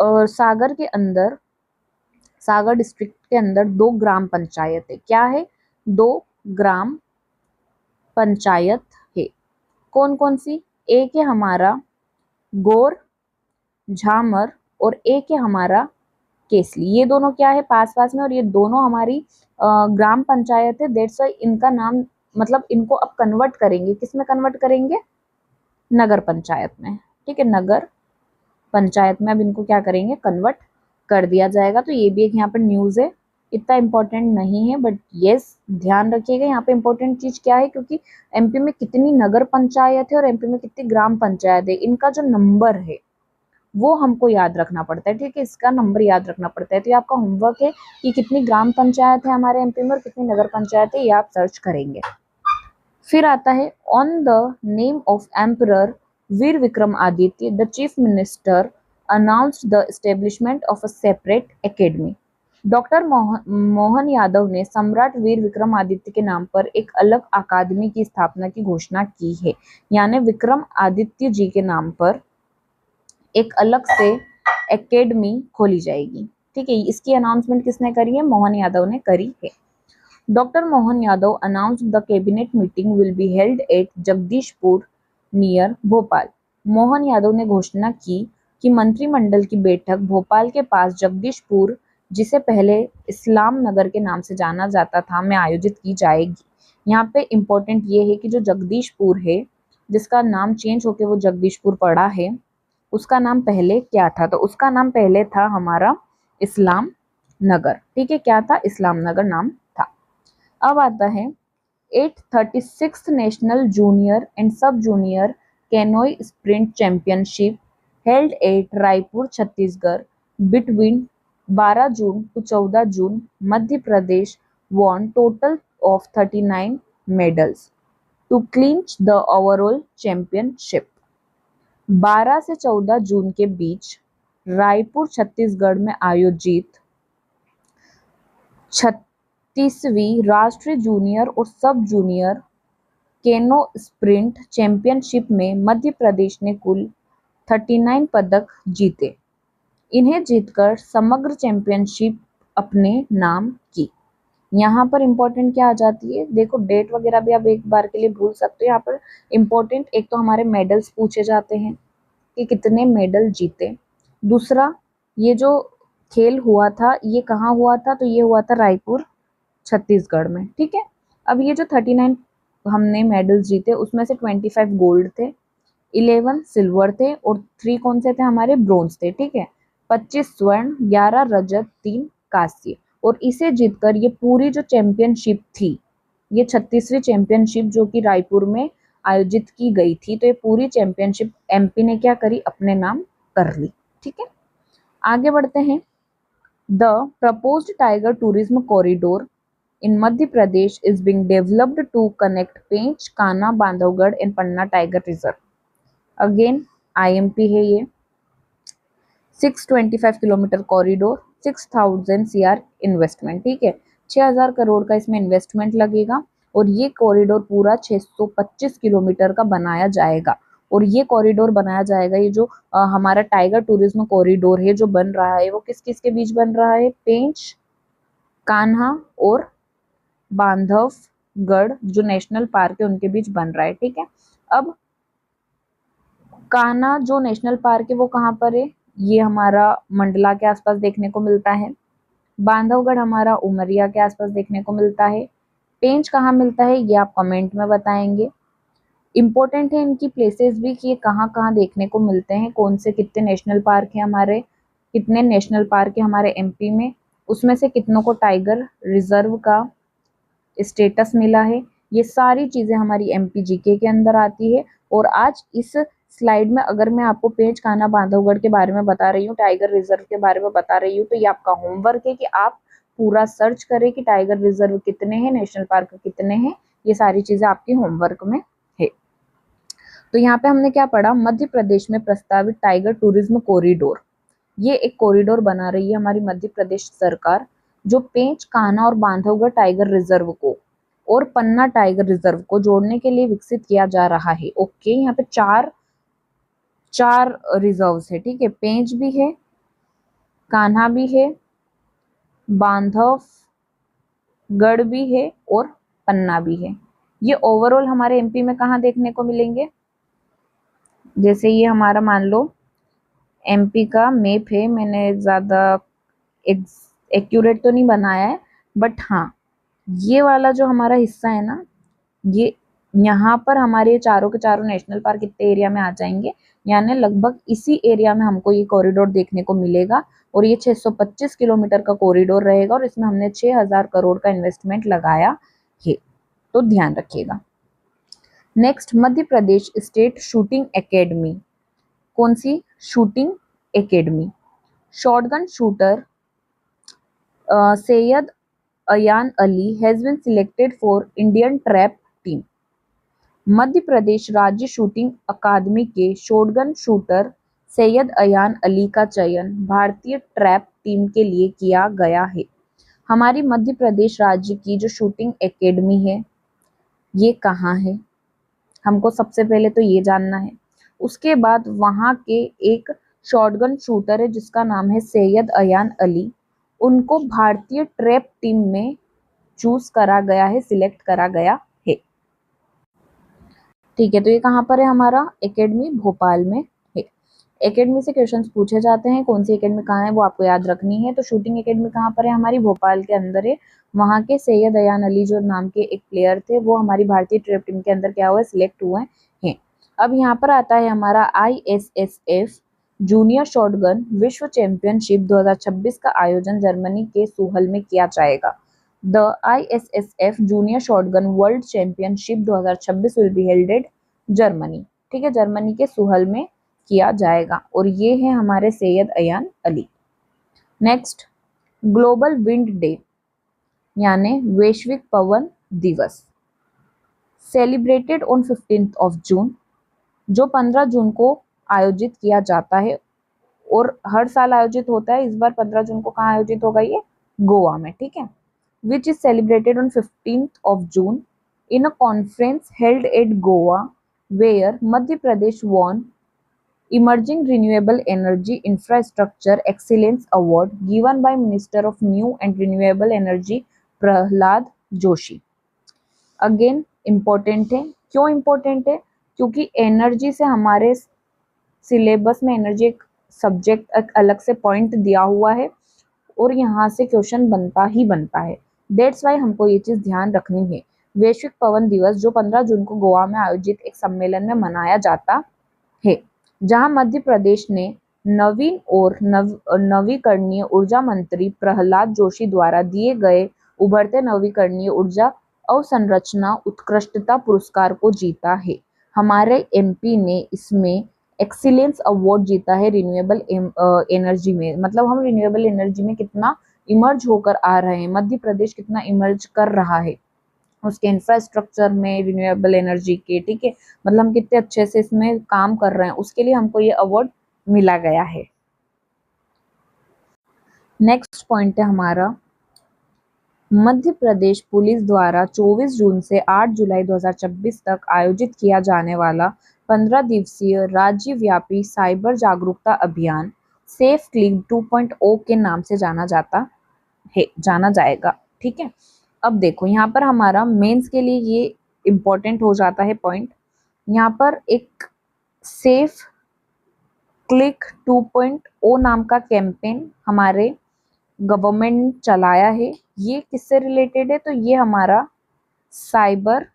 और सागर के अंदर, सागर डिस्ट्रिक्ट के अंदर दो ग्राम पंचायत है। क्या है? दो ग्राम पंचायत है। कौन कौन सी? एक है हमारा गोर झामर और एक है हमारा केसली। ये दोनों क्या है? पास पास में, और ये दोनों हमारी ग्राम पंचायत है। दैट्स वाई इनका नाम, मतलब इनको अब कन्वर्ट करेंगे, किस में कन्वर्ट करेंगे? नगर पंचायत में, ठीक है। नगर पंचायत में अब इनको क्या करेंगे? कन्वर्ट कर दिया जाएगा। तो ये भी एक यहाँ पर न्यूज है, इतना इम्पोर्टेंट नहीं है, बट यस ध्यान रखिएगा। यहाँ पे इम्पोर्टेंट चीज क्या है, क्योंकि एमपी में कितनी नगर पंचायत है और एमपी में कितनी ग्राम पंचायत है, इनका जो नंबर है वो हमको याद रखना पड़ता है, ठीक है। इसका नंबर याद रखना पड़ता है। तो ये आपका होमवर्क है कि कितनी ग्राम पंचायत है हमारे एमपी में और कितनी नगर पंचायत है, ये आप सर्च करेंगे। फिर आता है on the name of emperor Veer Vikram Aditya the chief minister announced the establishment of a separate academy. Doctor Mohan Yadav ने सम्राट वीर विक्रमादित्य के नाम पर एक अलग अकादमी की स्थापना की घोषणा की है। यानी विक्रम आदित्य जी के नाम पर एक अलग से एकेडमी खोली जाएगी, ठीक है। इसकी अनाउंसमेंट किसने करी है? मोहन यादव ने करी है। Doctor Mohan Yadav announced the cabinet meeting will be held at Jagdishpur near Bhopal. Mohan Yadav ने घोषणा की कि मंत्रिमंडल की बैठक भोपाल के पास जगदीशपुर, जिसे पहले इस्लाम नगर के नाम से जाना जाता था, में आयोजित की जाएगी। यहाँ पे इम्पोर्टेंट ये है कि जो जगदीशपुर है, जिसका नाम चेंज होके वो जगदीशपुर पड़ा है, उसका नाम पहले क्या था? तो उसका नाम पहले था हमारा इस्लाम नगर। ठीक है, क्या था? इस्लाम नगर नाम था। अब आता है 836th national junior and sub junior canoe sprint championship held at Raipur Chhattisgarh between 12 June to 14 June. Madhya Pradesh won total of 39 medals to clinch the overall championship। 12 से 14 जून के बीच रायपुर छत्तीसगढ़ में आयोजित 36वीं राष्ट्रीय जूनियर और सब जूनियर केनो स्प्रिंट चैंपियनशिप में मध्य प्रदेश ने कुल 39 पदक जीते। इन्हें जीतकर समग्र चैंपियनशिप अपने नाम की। यहाँ पर इम्पोर्टेंट क्या आ जाती है? देखो, डेट वगैरह भी आप एक बार के लिए भूल सकते हो। यहाँ पर इम्पोर्टेंट एक तो हमारे मेडल्स पूछे जाते हैं कि कितने मेडल जीते। दूसरा, ये जो खेल हुआ था ये कहाँ हुआ था? तो ये हुआ था रायपुर छत्तीसगढ़ में। ठीक है, अब ये जो 39 हमने मेडल जीते उसमें से 25 गोल्ड थे, 11 सिल्वर थे और 3 कौन से थे? हमारे ब्रोंज थे। ठीक है, 25 स्वर्ण, 11 रजत, 3 कांस्य। और इसे जीतकर ये पूरी जो चैंपियनशिप थी, ये 36वीं चैंपियनशिप जो कि रायपुर में आयोजित की गई थी, तो ये पूरी चैंपियनशिप एमपी ने क्या करी? अपने नाम कर ली। ठीक है, आगे बढ़ते हैं। The proposed tiger tourism corridor in Madhya Pradesh is being developed to connect Pench, Kana, Bandhavgarh and Panna Tiger Reserve। Again IMP है ये। 625 किलोमीटर कॉरिडोर, 6000 CR इन्वेस्टमेंट। ठीक है, 6000 करोड़ का इसमें इन्वेस्टमेंट लगेगा और ये कॉरिडोर पूरा 625 किलोमीटर का बनाया जाएगा। और ये कॉरिडोर बनाया जाएगा, ये जो हमारा टाइगर टूरिज्म कॉरिडोर है जो बन रहा है, वो किस किस के बीच बन रहा है? पेंच, कान्हा और बांधवगढ़ जो नेशनल पार्क है उनके बीच बन रहा है। ठीक है, अब कान्हा जो नेशनल पार्क है वो कहाँ पर है? ये हमारा मंडला के आसपास देखने को मिलता है। बांधवगढ़ हमारा उमरिया के आसपास देखने को मिलता है। पेंच कहाँ मिलता है ये आप कमेंट में बताएंगे। इम्पोर्टेंट है इनकी प्लेसेस भी कि ये कहाँ कहाँ देखने को मिलते हैं, कौन से कितने नेशनल पार्क है हमारे, कितने नेशनल पार्क है हमारे एमपी में, उसमें से कितनों को टाइगर रिजर्व का स्टेटस मिला है। ये सारी चीजें हमारी एमपीजीके के अंदर आती है। और आज इस स्लाइड में अगर मैं आपको पेंच, कान्हा, बांधवगढ़ के बारे में बता रही हूँ, टाइगर रिजर्व के बारे में बता रही हूँ, तो ये आपका होमवर्क है कि आप पूरा सर्च करें कि टाइगर रिजर्व कितने हैं, नेशनल पार्क कितने हैं। ये सारी चीजें आपकी होमवर्क में है। तो यहाँ पे हमने क्या पढ़ा? मध्य प्रदेश में प्रस्तावित टाइगर टूरिज्म कॉरिडोर, ये एक कॉरिडोर बना रही है हमारी मध्य प्रदेश सरकार, जो पेंच, कान्हा और बांधवगढ़ टाइगर रिजर्व को और पन्ना टाइगर रिजर्व को जोड़ने के लिए विकसित किया जा रहा है। ओके, यहाँ पे चार रिजर्व्स है। ठीक है, पेंच भी है, कान्हा भी है, बांधवगढ़ भी है और पन्ना भी है। ये ओवरऑल हमारे एमपी में कहाँ देखने को मिलेंगे? जैसे ये हमारा मान लो एमपी का मैप है, मैंने ज़्यादा एक्यूरेट तो नहीं बनाया है, बट हाँ ये वाला जो हमारा हिस्सा है ना, ये यहाँ पर हमारे चारों के चारों नेशनल पार्क कितने एरिया में आ जाएंगे, यानी लगभग इसी एरिया में हमको ये कॉरिडोर देखने को मिलेगा। और ये 625 किलोमीटर का कॉरिडोर रहेगा और इसमें हमने 6000 करोड़ का इन्वेस्टमेंट लगाया है, तो ध्यान रखिएगा। Next, Madhya Pradesh state shooting academy. कौन सी? Shooting academy. Shotgun shooter Syed Ayan Ali has been selected for Indian trap team. Madhya Pradesh राज्य शूटिंग अकादमी के शॉटगन शूटर सैयद अयान अली का चयन भारतीय ट्रैप टीम के लिए किया गया है। हमारी मध्य प्रदेश राज्य की जो शूटिंग एकेडमी है ये कहाँ है? हमको सबसे पहले तो ये जानना है। उसके बाद वहाँ के एक शॉटगन शूटर है जिसका नाम है सैयद अयान अली, उनको भारतीय ट्रैप टीम में चूज करा गया है, सिलेक्ट करा गया है। ठीक है, तो ये कहाँ पर है हमारा, एकेडमी भोपाल में है। एकेडमी से क्वेश्चंस पूछे जाते हैं, कौन सी एकेडमी कहाँ है वो आपको याद रखनी है। तो शूटिंग एकेडमी कहाँ पर है हमारी, भोपाल के अंदर है। वहाँ के सैयद अयान अली जो नाम के एक प्लेयर थे वो हमारी भारतीय ट्रेप टीम के अंदर क्या हुआ, सिलेक्ट हुए हैं। अब यहाँ पर आता है हमारा ISSF जूनियर शॉटगन विश्व चैंपियनशिप 2026 का आयोजन जर्मनी के सूहल में किया जाएगा। The ISSF junior shotgun world championship 2026 will be held at Germany. ठीक है, जर्मनी के सूहल में किया जाएगा और ये है हमारे Syed Ayan Ali. Next, global wind day यानी वैश्विक पवन दिवस, celebrated on 15th of June, जो 15 जून को आयोजित किया जाता है और हर साल आयोजित होता है। इस बार 15 जून को कहाँ आयोजित होगा, ये गोवा में। ठीक है, which is celebrated on 15th of June in a conference held at Goa where Madhya Pradesh won Emerging Renewable Energy Infrastructure Excellence Award given by Minister of New and Renewable Energy Prahlad Joshi। Again important है, क्यों इम्पोर्टेंट है, क्योंकि एनर्जी से हमारे सिलेबस में एनर्जी एक सब्जेक्ट एक अलग से पॉइंट दिया हुआ है और यहाँ से क्वेश्चन बनता ही बनता है। दैट्स वाई हमको ये चीज ध्यान रखनी है। वैश्विक पवन दिवस जो 15 जून को गोवा में आयोजित एक सम्मेलन में मनाया जाता है, जहां मध्य प्रदेश ने नवीन और नवीकरणीय ऊर्जा मंत्री प्रहलाद जोशी द्वारा दिए गए उभरते नवीकरणीय ऊर्जा अवसंरचना उत्कृष्टता पुरस्कार को जीता है। हमारे MP ने इसमें एक्सीलेंस अवार्ड जीता है रिन्यूएबल एनर्जी में। मतलब हम रिन्यूएबल एनर्जी में कितना इमर्ज होकर आ रहे हैं, मध्य प्रदेश कितना इमर्ज कर रहा है उसके इंफ्रास्ट्रक्चर में रिन्यूएबल एनर्जी के। ठीक है, मतलब हम कितने अच्छे से इसमें काम कर रहे हैं, उसके लिए हमको ये अवार्ड मिला गया है। नेक्स्ट पॉइंट है हमारा, मध्य प्रदेश पुलिस द्वारा 24 जून से 8 जुलाई 2026 तक आयोजित किया जाने वाला 15 दिवसीय राज्यव्यापी साइबर जागरूकता अभियान सेफ क्लिक 2.0 के नाम से जाना जाएगा। ठीक है, अब देखो यहाँ पर हमारा मेंस के लिए ये इम्पोर्टेंट हो जाता है पॉइंट। यहाँ पर एक सेफ क्लिक 2.0 नाम का कैंपेन हमारे गवर्नमेंट चलाया है। ये किससे रिलेटेड है, तो ये हमारा साइबर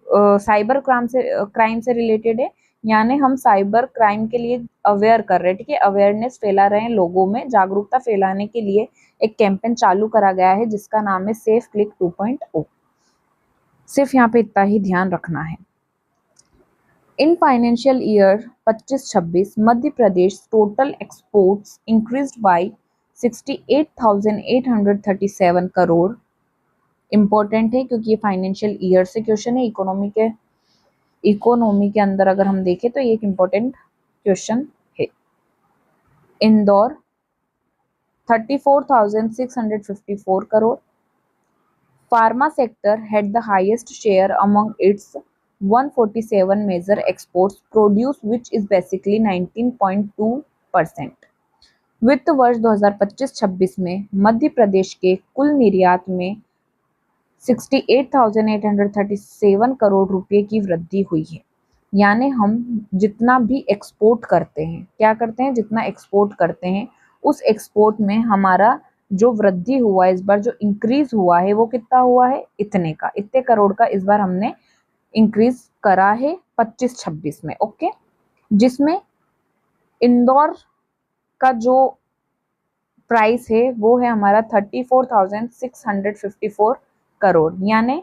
क्राइम से रिलेटेड है। यानी हम साइबर क्राइम के लिए अवेयर कर रहे हैं। ठीक है, अवेयरनेस फैला रहे हैं, लोगों में जागरूकता फैलाने के लिए एक कैंपेन चालू करा गया है जिसका नाम है सेफ क्लिक 2.0। सिर्फ यहाँ पे इतना ही ध्यान रखना है। In financial year 25-26 Madhya Pradesh total exports increased by 68,837 crore. Important है क्योंकि ये फाइनेंशियल ईयर से क्वेश्चन है। इकोनॉमी के अंदर अगर हम देखें तो ये एक इम्पोर्टेंट क्वेश्चन है। Indore 34,654 crore. Pharma sector had the highest share among its 147 major exports produce which is basically 19.2%। वित्त वर्ष 2025-26 में मध्य प्रदेश के कुल निर्यात में 68,837 करोड़ रुपए की वृद्धि हुई है। यानी हम जितना भी एक्सपोर्ट करते हैं, क्या करते हैं, जितना एक्सपोर्ट करते हैं उस एक्सपोर्ट में हमारा जो वृद्धि हुआ है, इस बार जो इंक्रीज हुआ है वो कितना हुआ है, इतने करोड़ का इस बार हमने इंक्रीज करा है 25-26 में। ओके, जिसमें इंदौर का जो प्राइस है वो है हमारा 34,654 करोड़। यानी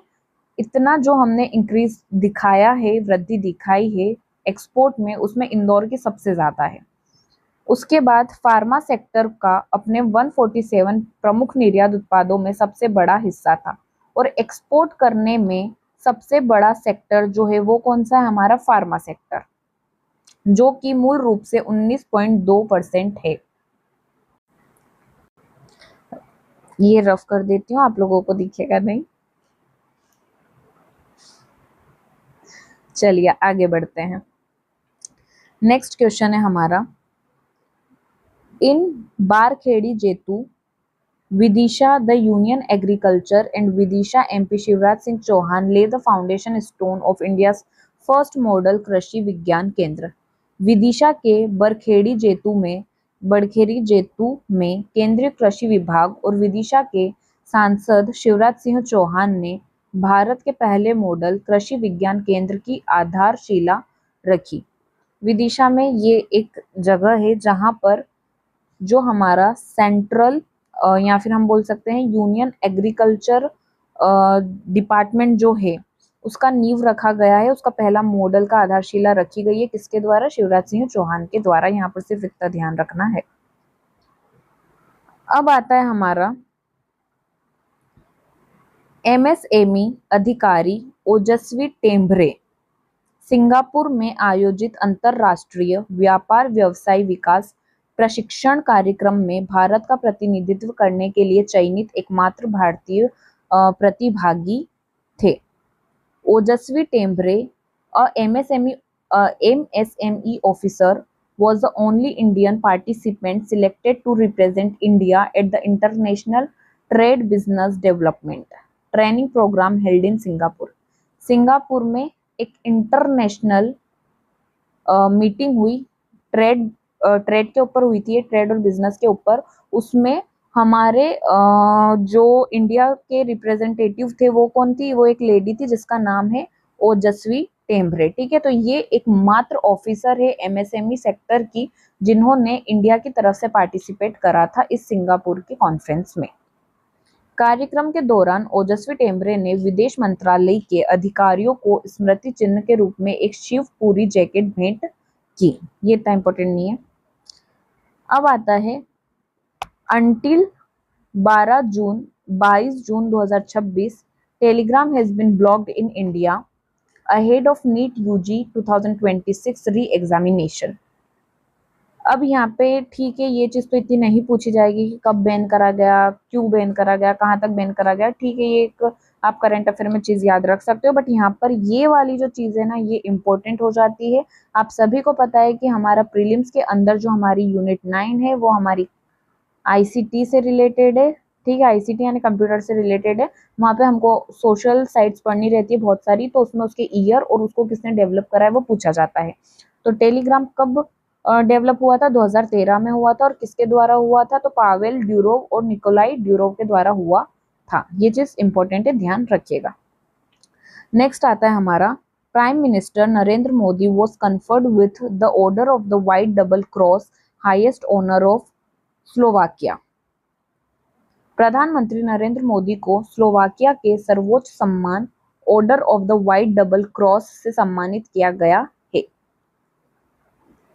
इतना जो हमने इंक्रीज दिखाया है, वृद्धि दिखाई है एक्सपोर्ट में, उसमें इंदौर की सबसे ज्यादा है। उसके बाद फार्मा सेक्टर का अपने 147 प्रमुख निर्यात उत्पादों में सबसे बड़ा हिस्सा था और एक्सपोर्ट करने में सबसे बड़ा सेक्टर जो है वो कौन सा है, हमारा फार्मा सेक्टर, जो कि मूल रूप से 19.2% है। ये रफ कर देती हूँ, आप लोगों को दिखेगा नहीं। चलिए आगे बढ़ते हैं। नेक्स्ट क्वेश्चन है हमारा, in Barkhedi Jetu Vidisha the union agriculture and Vidisha MP Shivraj Singh Chouhan lay the foundation stone of India first model Krishi Vigyan केंद्र। विदिशा के बड़खेड़ी जेतू में केंद्रीय कृषि विभाग और विदिशा के सांसद शिवराज सिंह चौहान ने भारत के पहले मॉडल कृषि विज्ञान केंद्र की आधारशिला रखी। विदिशा में ये एक जगह है जहाँ पर जो हमारा सेंट्रल या फिर हम बोल सकते हैं यूनियन एग्रीकल्चर डिपार्टमेंट जो है उसका नींव रखा गया है, उसका पहला मॉडल का आधारशिला रखी गई है। किसके द्वारा? शिवराज सिंह चौहान के द्वारा। यहाँ पर सिर्फ इतना ध्यान रखना है। अब आता है हमारा एमएसएमई अधिकारी ओजस्वी टेम्भरे। सिंगापुर में आयोजित अंतरराष्ट्रीय व्यापार व्यवसाय विकास प्रशिक्षण कार्यक्रम में भारत का प्रतिनिधित्व करने के लिए चयनित एकमात्र भारतीय प्रतिभागी थे। ओजस्वी Tembhare, a MSME officer, was the only Indian participant selected to represent India at the International Trade Business Development Training Program held in Singapore. Singapore में एक इंटरनेशनल मीटिंग हुई, ट्रेड के ऊपर हुई थी, ट्रेड और बिजनेस के ऊपर। उसमें हमारे जो इंडिया के रिप्रेजेंटेटिव थे वो कौन थी? वो एक लेडी थी जिसका नाम है ओजस्वी टेम्भरे। ठीक है, तो ये एकमात्र ऑफिसर है एमएसएमई सेक्टर की जिन्होंने इंडिया की तरफ से पार्टिसिपेट करा था इस सिंगापुर के कॉन्फ्रेंस में। कार्यक्रम के दौरान ओजस्वी टेम्भरे ने विदेश मंत्रालय के अधिकारियों को स्मृति चिन्ह के रूप में एक शिवपुरी जैकेट भेंट की। ये इतना इंपॉर्टेंट नहीं है। अब आता है until 22 June 2026 Telegram has been blocked in India ahead of NEET UG 2026 re examination. अब यहाँ पे ठीक है, ये चीज़ तो इतनी नहीं पूछी जाएगी कि कब बैन करा गया, क्यों बैन करा गया, कहाँ तक बैन करा गया। ठीक है, ये एक आप करंट अफेयर में चीज़ याद रख सकते हो, बट यहाँ पर ये वाली जो चीज़ है ना ये इम्पोर्टेंट हो जाती है। आप सभी को पता है कि हमारा प्रीलिम्स के अंदर जो हमारी यूनिट 9 है वो हमारी आईसीटी से रिलेटेड है। ठीक है, आईसीटी यानी कंप्यूटर से रिलेटेड है। वहाँ पे हमको सोशल साइट्स पढ़नी रहती है बहुत सारी, तो उसमें उसके ईयर और उसको किसने डेवलप करा है वो पूछा जाता है। तो टेलीग्राम कब डेवलप हुआ था? 2013 में हुआ था। और किसके द्वारा हुआ था? तो पावेल ड्यूरोव और निकोलाई ड्यूरोव के द्वारा हुआ था। ये चीज इंपॉर्टेंट है, ध्यान रखिएगा। नेक्स्ट आता है हमारा prime minister Narendra Modi was conferred with the order of the white double cross, highest honour of Slovakia. प्रधानमंत्री नरेंद्र मोदी को स्लोवाकिया के सर्वोच्च सम्मान order of the white double cross से सम्मानित किया गया है।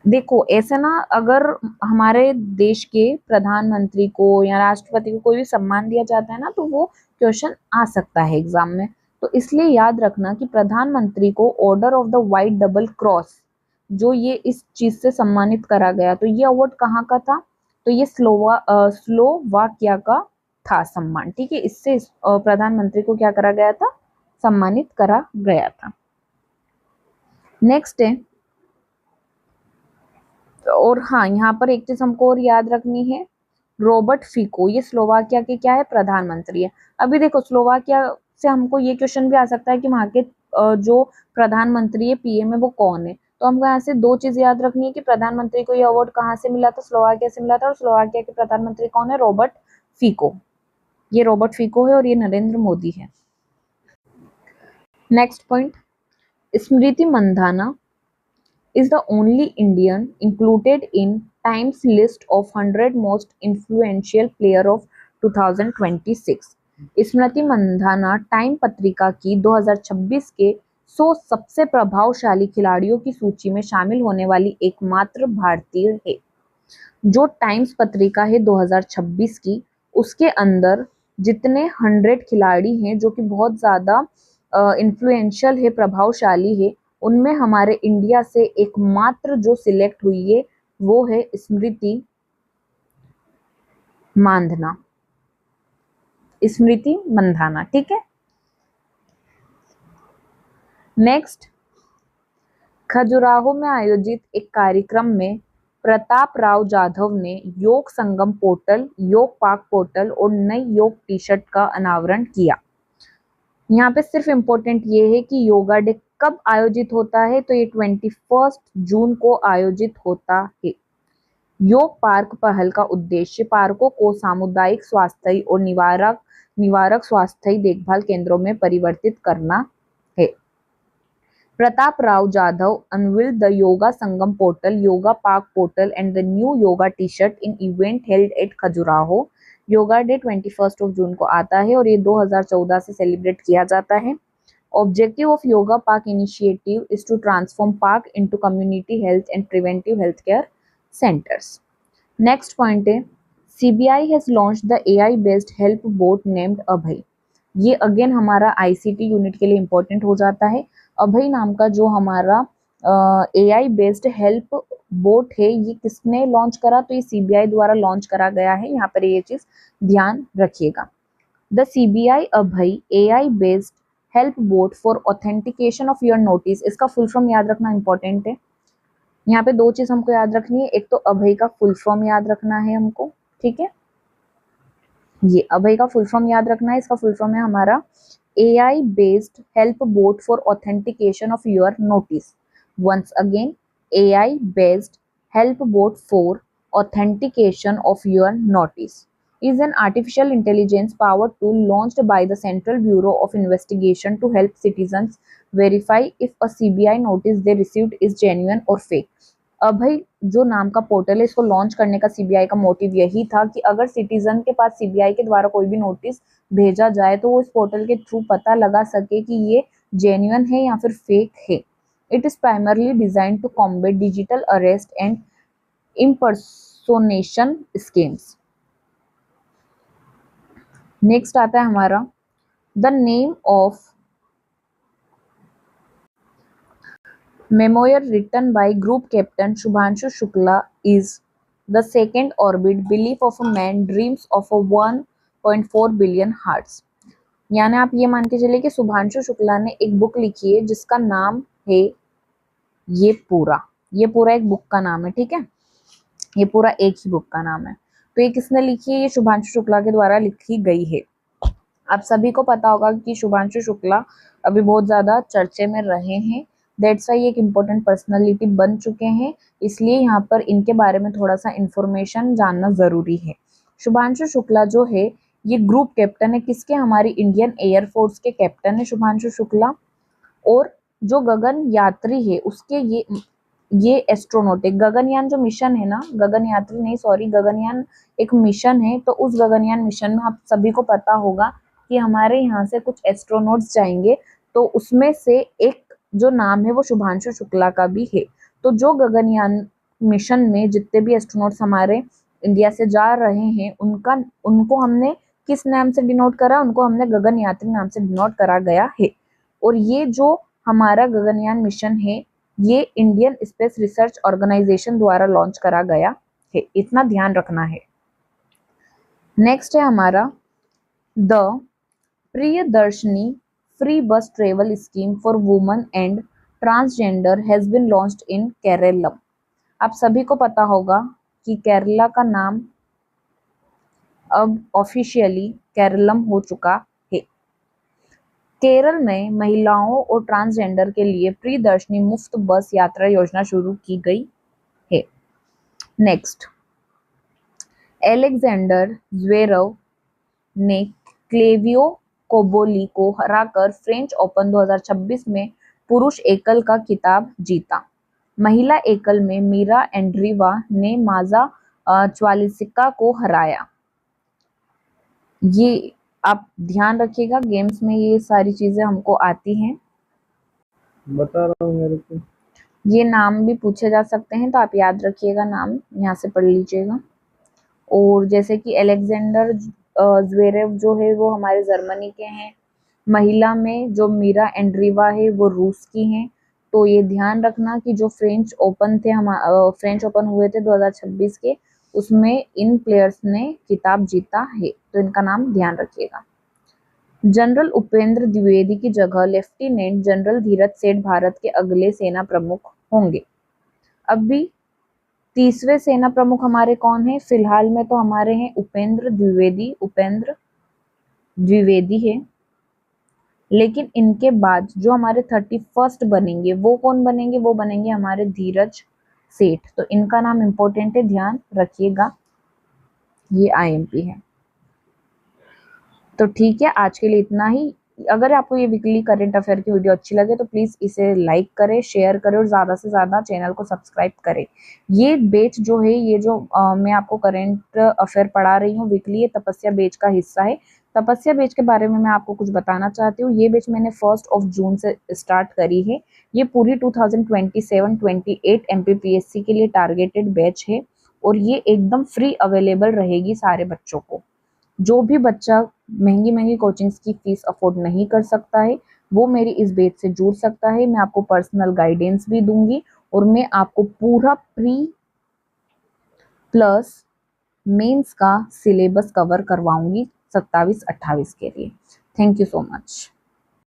देखो ऐसे ना, अगर हमारे देश के प्रधानमंत्री को या राष्ट्रपति को कोई भी सम्मान दिया जाता है ना तो वो क्वेश्चन आ सकता है एग्जाम में। तो इसलिए याद रखना कि प्रधानमंत्री को order of the white double cross जो ये इस चीज से सम्मानित करा गया, तो ये अवार्ड कहाँ का था? तो ये स्लोवाकिया का था सम्मान। ठीक है, इससे प्रधानमंत्री को क्या करा गया था? सम्मानित करा गया था। नेक्स्ट है, और हाँ यहाँ पर एक चीज हमको और याद रखनी है, रॉबर्ट फीको, ये स्लोवाकिया के क्या है? प्रधानमंत्री है। अभी देखो स्लोवाकिया से हमको ये क्वेश्चन भी आ सकता है कि वहाँ के जो प्रधानमंत्री है, पीएम है, वो कौन है। तो हमको यहाँ से दो चीज याद रखनी है कि प्रधानमंत्री को ये अवार्ड कहाँ से मिला था? स्लोवाकिया से मिला था। और स्लोवाकिया के प्रधानमंत्री कौन है? रॉबर्ट फीको। ये रॉबर्ट फीको है और ये नरेंद्र मोदी है। Next point, Smriti Mandhana is the only Indian included in Times list of 100 most influential player of 2026। Smriti Mandhana time पत्रिका की 2026 के 100 सबसे प्रभावशाली खिलाड़ियों की सूची में शामिल होने वाली एकमात्र भारतीय है। जो टाइम्स पत्रिका है 2026 की, उसके अंदर जितने 100 खिलाड़ी हैं जो कि बहुत ज़्यादा इन्फ्लुएंशियल है, प्रभावशाली है, उनमें हमारे इंडिया से एकमात्र जो सिलेक्ट हुई है वो है स्मृति मंधाना। स्मृति मंधाना, ठीक है। नेक्स्ट, खजुराहो में आयोजित एक कार्यक्रम में प्रताप राव जाधव ने योग संगम पोर्टल, योग पार्क पोर्टल और नई योग टी शर्ट का अनावरण किया। यहाँ पे सिर्फ इम्पोर्टेंट ये है कि योगा डे कब आयोजित होता है? तो ये 21 जून को आयोजित होता है। योग पार्क पहल का उद्देश्य पार्कों को सामुदायिक स्वास्थ्य और निवारक स्वास्थ्य देखभाल केंद्रों में परिवर्तित करना है। Pratap Rao Jadhav unveiled the Yoga Sangam portal, Yoga Park portal and the new yoga t-shirt in event held at Khajuraho. Yoga day 21 जून को आता है और ये 2014 से सेलिब्रेट किया जाता है। Objective of Yoga Park initiative is to transform park into community health and preventive healthcare centers. Next point है CBI has launched the AI based help bot named अभय। ये अगेन हमारा ICT यूनिट के लिए इम्पोर्टेंट हो जाता है। अभय नाम का जो हमारा AI बेस्ड हेल्प बोट है ये किसने लॉन्च करा? तो ये CBI द्वारा लॉन्च करा गया है। यहाँ पर ये चीज ध्यान रखिएगा। The CBI Abhay AI based help boat for authentication of your notice, इसका फुल फॉर्म याद रखना इंपॉर्टेंट है। यहाँ पे दो चीज हमको याद रखनी है, एक तो अभय का फुल फॉर्म याद रखना है हमको, ठीक है। ये अभय का फुल फॉर्म याद रखना है, इसका फुल फॉर्म है हमारा AI based help bot for authentication of your notice. Once again, AI based help bot for authentication of your notice is an artificial intelligence powered tool launched by the Central Bureau of Investigation to help citizens verify if a CBI notice they received is genuine or fake. अभय जो नाम का पोर्टल है इसको लॉन्च करने का CBI का मोटिव यही था कि अगर सिटीजन के पास CBI के द्वारा कोई भी नोटिस भेजा जाए तो वो इस पोर्टल के थ्रू पता लगा सके कि ये जेन्युइन है या फिर फेक है। It is primarily design to combat digital arrest and impersonation schemes. Next आता है हमारा the name of memoir written by group captain Shubhanshu Shukla is The Second Orbit, Belief of a Man Dreams of a 1.4 Billion Hearts। यानी आप ये मान के चलिए कि शुभांशु शुक्ला ने एक बुक लिखी है जिसका नाम है ये पूरा एक बुक का नाम है, ठीक है। ये पूरा एक ही बुक का नाम है। तो ये किसने लिखी है? ये शुभांशु शुक्ला के द्वारा लिखी गई है। आप सभी को पता होगा कि शुभांशु शुक्ला अभी बहुत ज्यादा चर्चे में रहे हैं, दैट्स वाई एक इम्पोर्टेंट पर्सनालिटी बन चुके हैं, इसलिए यहाँ पर इनके बारे में थोड़ा सा इंफॉर्मेशन जानना जरूरी है। शुभांशु शुक्ला जो है ये ग्रुप कैप्टन है किसके? हमारी इंडियन एयरफोर्स के कैप्टन है शुभांशु शुक्ला। और जो गगन यात्री है उसके ये एस्ट्रोनॉट है। गगनयान जो मिशन है ना, गगन यात्री नहीं सॉरी, गगनयान एक मिशन है। तो उस गगनयान मिशन में आप सभी को पता होगा कि हमारे यहाँ से कुछ एस्ट्रोनॉट्स जाएंगे, तो उसमें से एक जो नाम है वो शुभांशु शुक्ला का भी है। तो जो गगनयान मिशन में जितने भी एस्ट्रोनॉट्स हमारे इंडिया से जा रहे हैं उनको हमने किस नाम से डिनोट करा? उनको हमने गगन यात्री नाम से डिनोट करा गया है। और ये जो हमारा गगनयान मिशन है ये इंडियन स्पेस रिसर्च ऑर्गेनाइजेशन द्वारा लॉन्च करा गया है, इतना ध्यान रखना है। नेक्स्ट है हमारा the Priyadarshini free bus travel scheme for women and transgender has been launched in Keralam. आप सभी को पता होगा कि केरला का नाम अब ऑफिशियली केरलम हो चुका है। केरल में महिलाओं और ट्रांसजेंडर के लिए प्रियदर्शनी मुफ्त बस यात्रा योजना शुरू की गई है। नेक्स्ट, एलेक्जेंडर ज़्वेरेव ने क्लेवियो कोबोली को हराकर फ्रेंच ओपन 2026 में पुरुष एकल का खिताब जीता। महिला एकल में मीरा एंड्रीवा ने माजा च्वालिस्का को हराया। ये आप ध्यान रखिएगा, गेम्स में ये सारी चीजें हमको आती हैं, बता रहा हूँ मेरे को। ये नाम भी पूछे जा सकते हैं तो आप याद रखिएगा, नाम यहाँ से पढ़ लीजिएगा। और जैसे कि एलेक्जेंडर ज़्वेरेव जो है वो हमारे जर्मनी के हैं। महिला में जो मीरा एंड्रीवा है वो रूस की हैं। तो ये ध्यान रखना कि जो फ्रेंच ओपन हुए थे 2026 के, उसमें इन प्लेयर्स ने खिताब जीता है, तो इनका नाम ध्यान रखिएगा। जनरल उपेंद्र द्विवेदी की जगह लेफ्टिनेंट जनरल धीरज सेठ भारत के अगले सेना प्रमुख होंगे। अभी 30वें सेना प्रमुख हमारे कौन है? फिलहाल में तो हमारे हैं उपेंद्र द्विवेदी है। लेकिन इनके बाद जो हमारे 31st बनेंगे वो कौन बनेंगे, वो बनेंगे हमारे धीरज सेठ। तो इनका नाम इम्पोर्टेंट है, ध्यान रखिएगा, ये आईएमपी है। तो ठीक है, आज के लिए इतना ही। अगर आपको ये वीकली करंट अफेयर की वीडियो अच्छी लगे तो प्लीज इसे लाइक करें, शेयर करें और ज्यादा से ज्यादा चैनल को सब्सक्राइब करें। ये बैच जो है, ये जो मैं आपको करंट अफेयर पढ़ा रही हूँ वीकली, ये तपस्या बैच का हिस्सा है। तपस्या बैच के बारे में मैं आपको कुछ बताना चाहती हूँ। ये बैच मैंने 1 जून से स्टार्ट करी है। ये पूरी 2027-28 एमपीपीएससी के लिए टारगेटेड बैच है और ये एकदम फ्री अवेलेबल रहेगी सारे बच्चों को। जो भी बच्चा महंगी महंगी कोचिंग्स की फीस अफोर्ड नहीं कर सकता है, वो मेरी इस बैच से जुड़ सकता है। मैं आपको पर्सनल गाइडेंस भी दूंगी और मैं आपको पूरा प्री प्लस मेंस का सिलेबस कवर करवाऊंगी 27-28 के लिए। Thank you so much.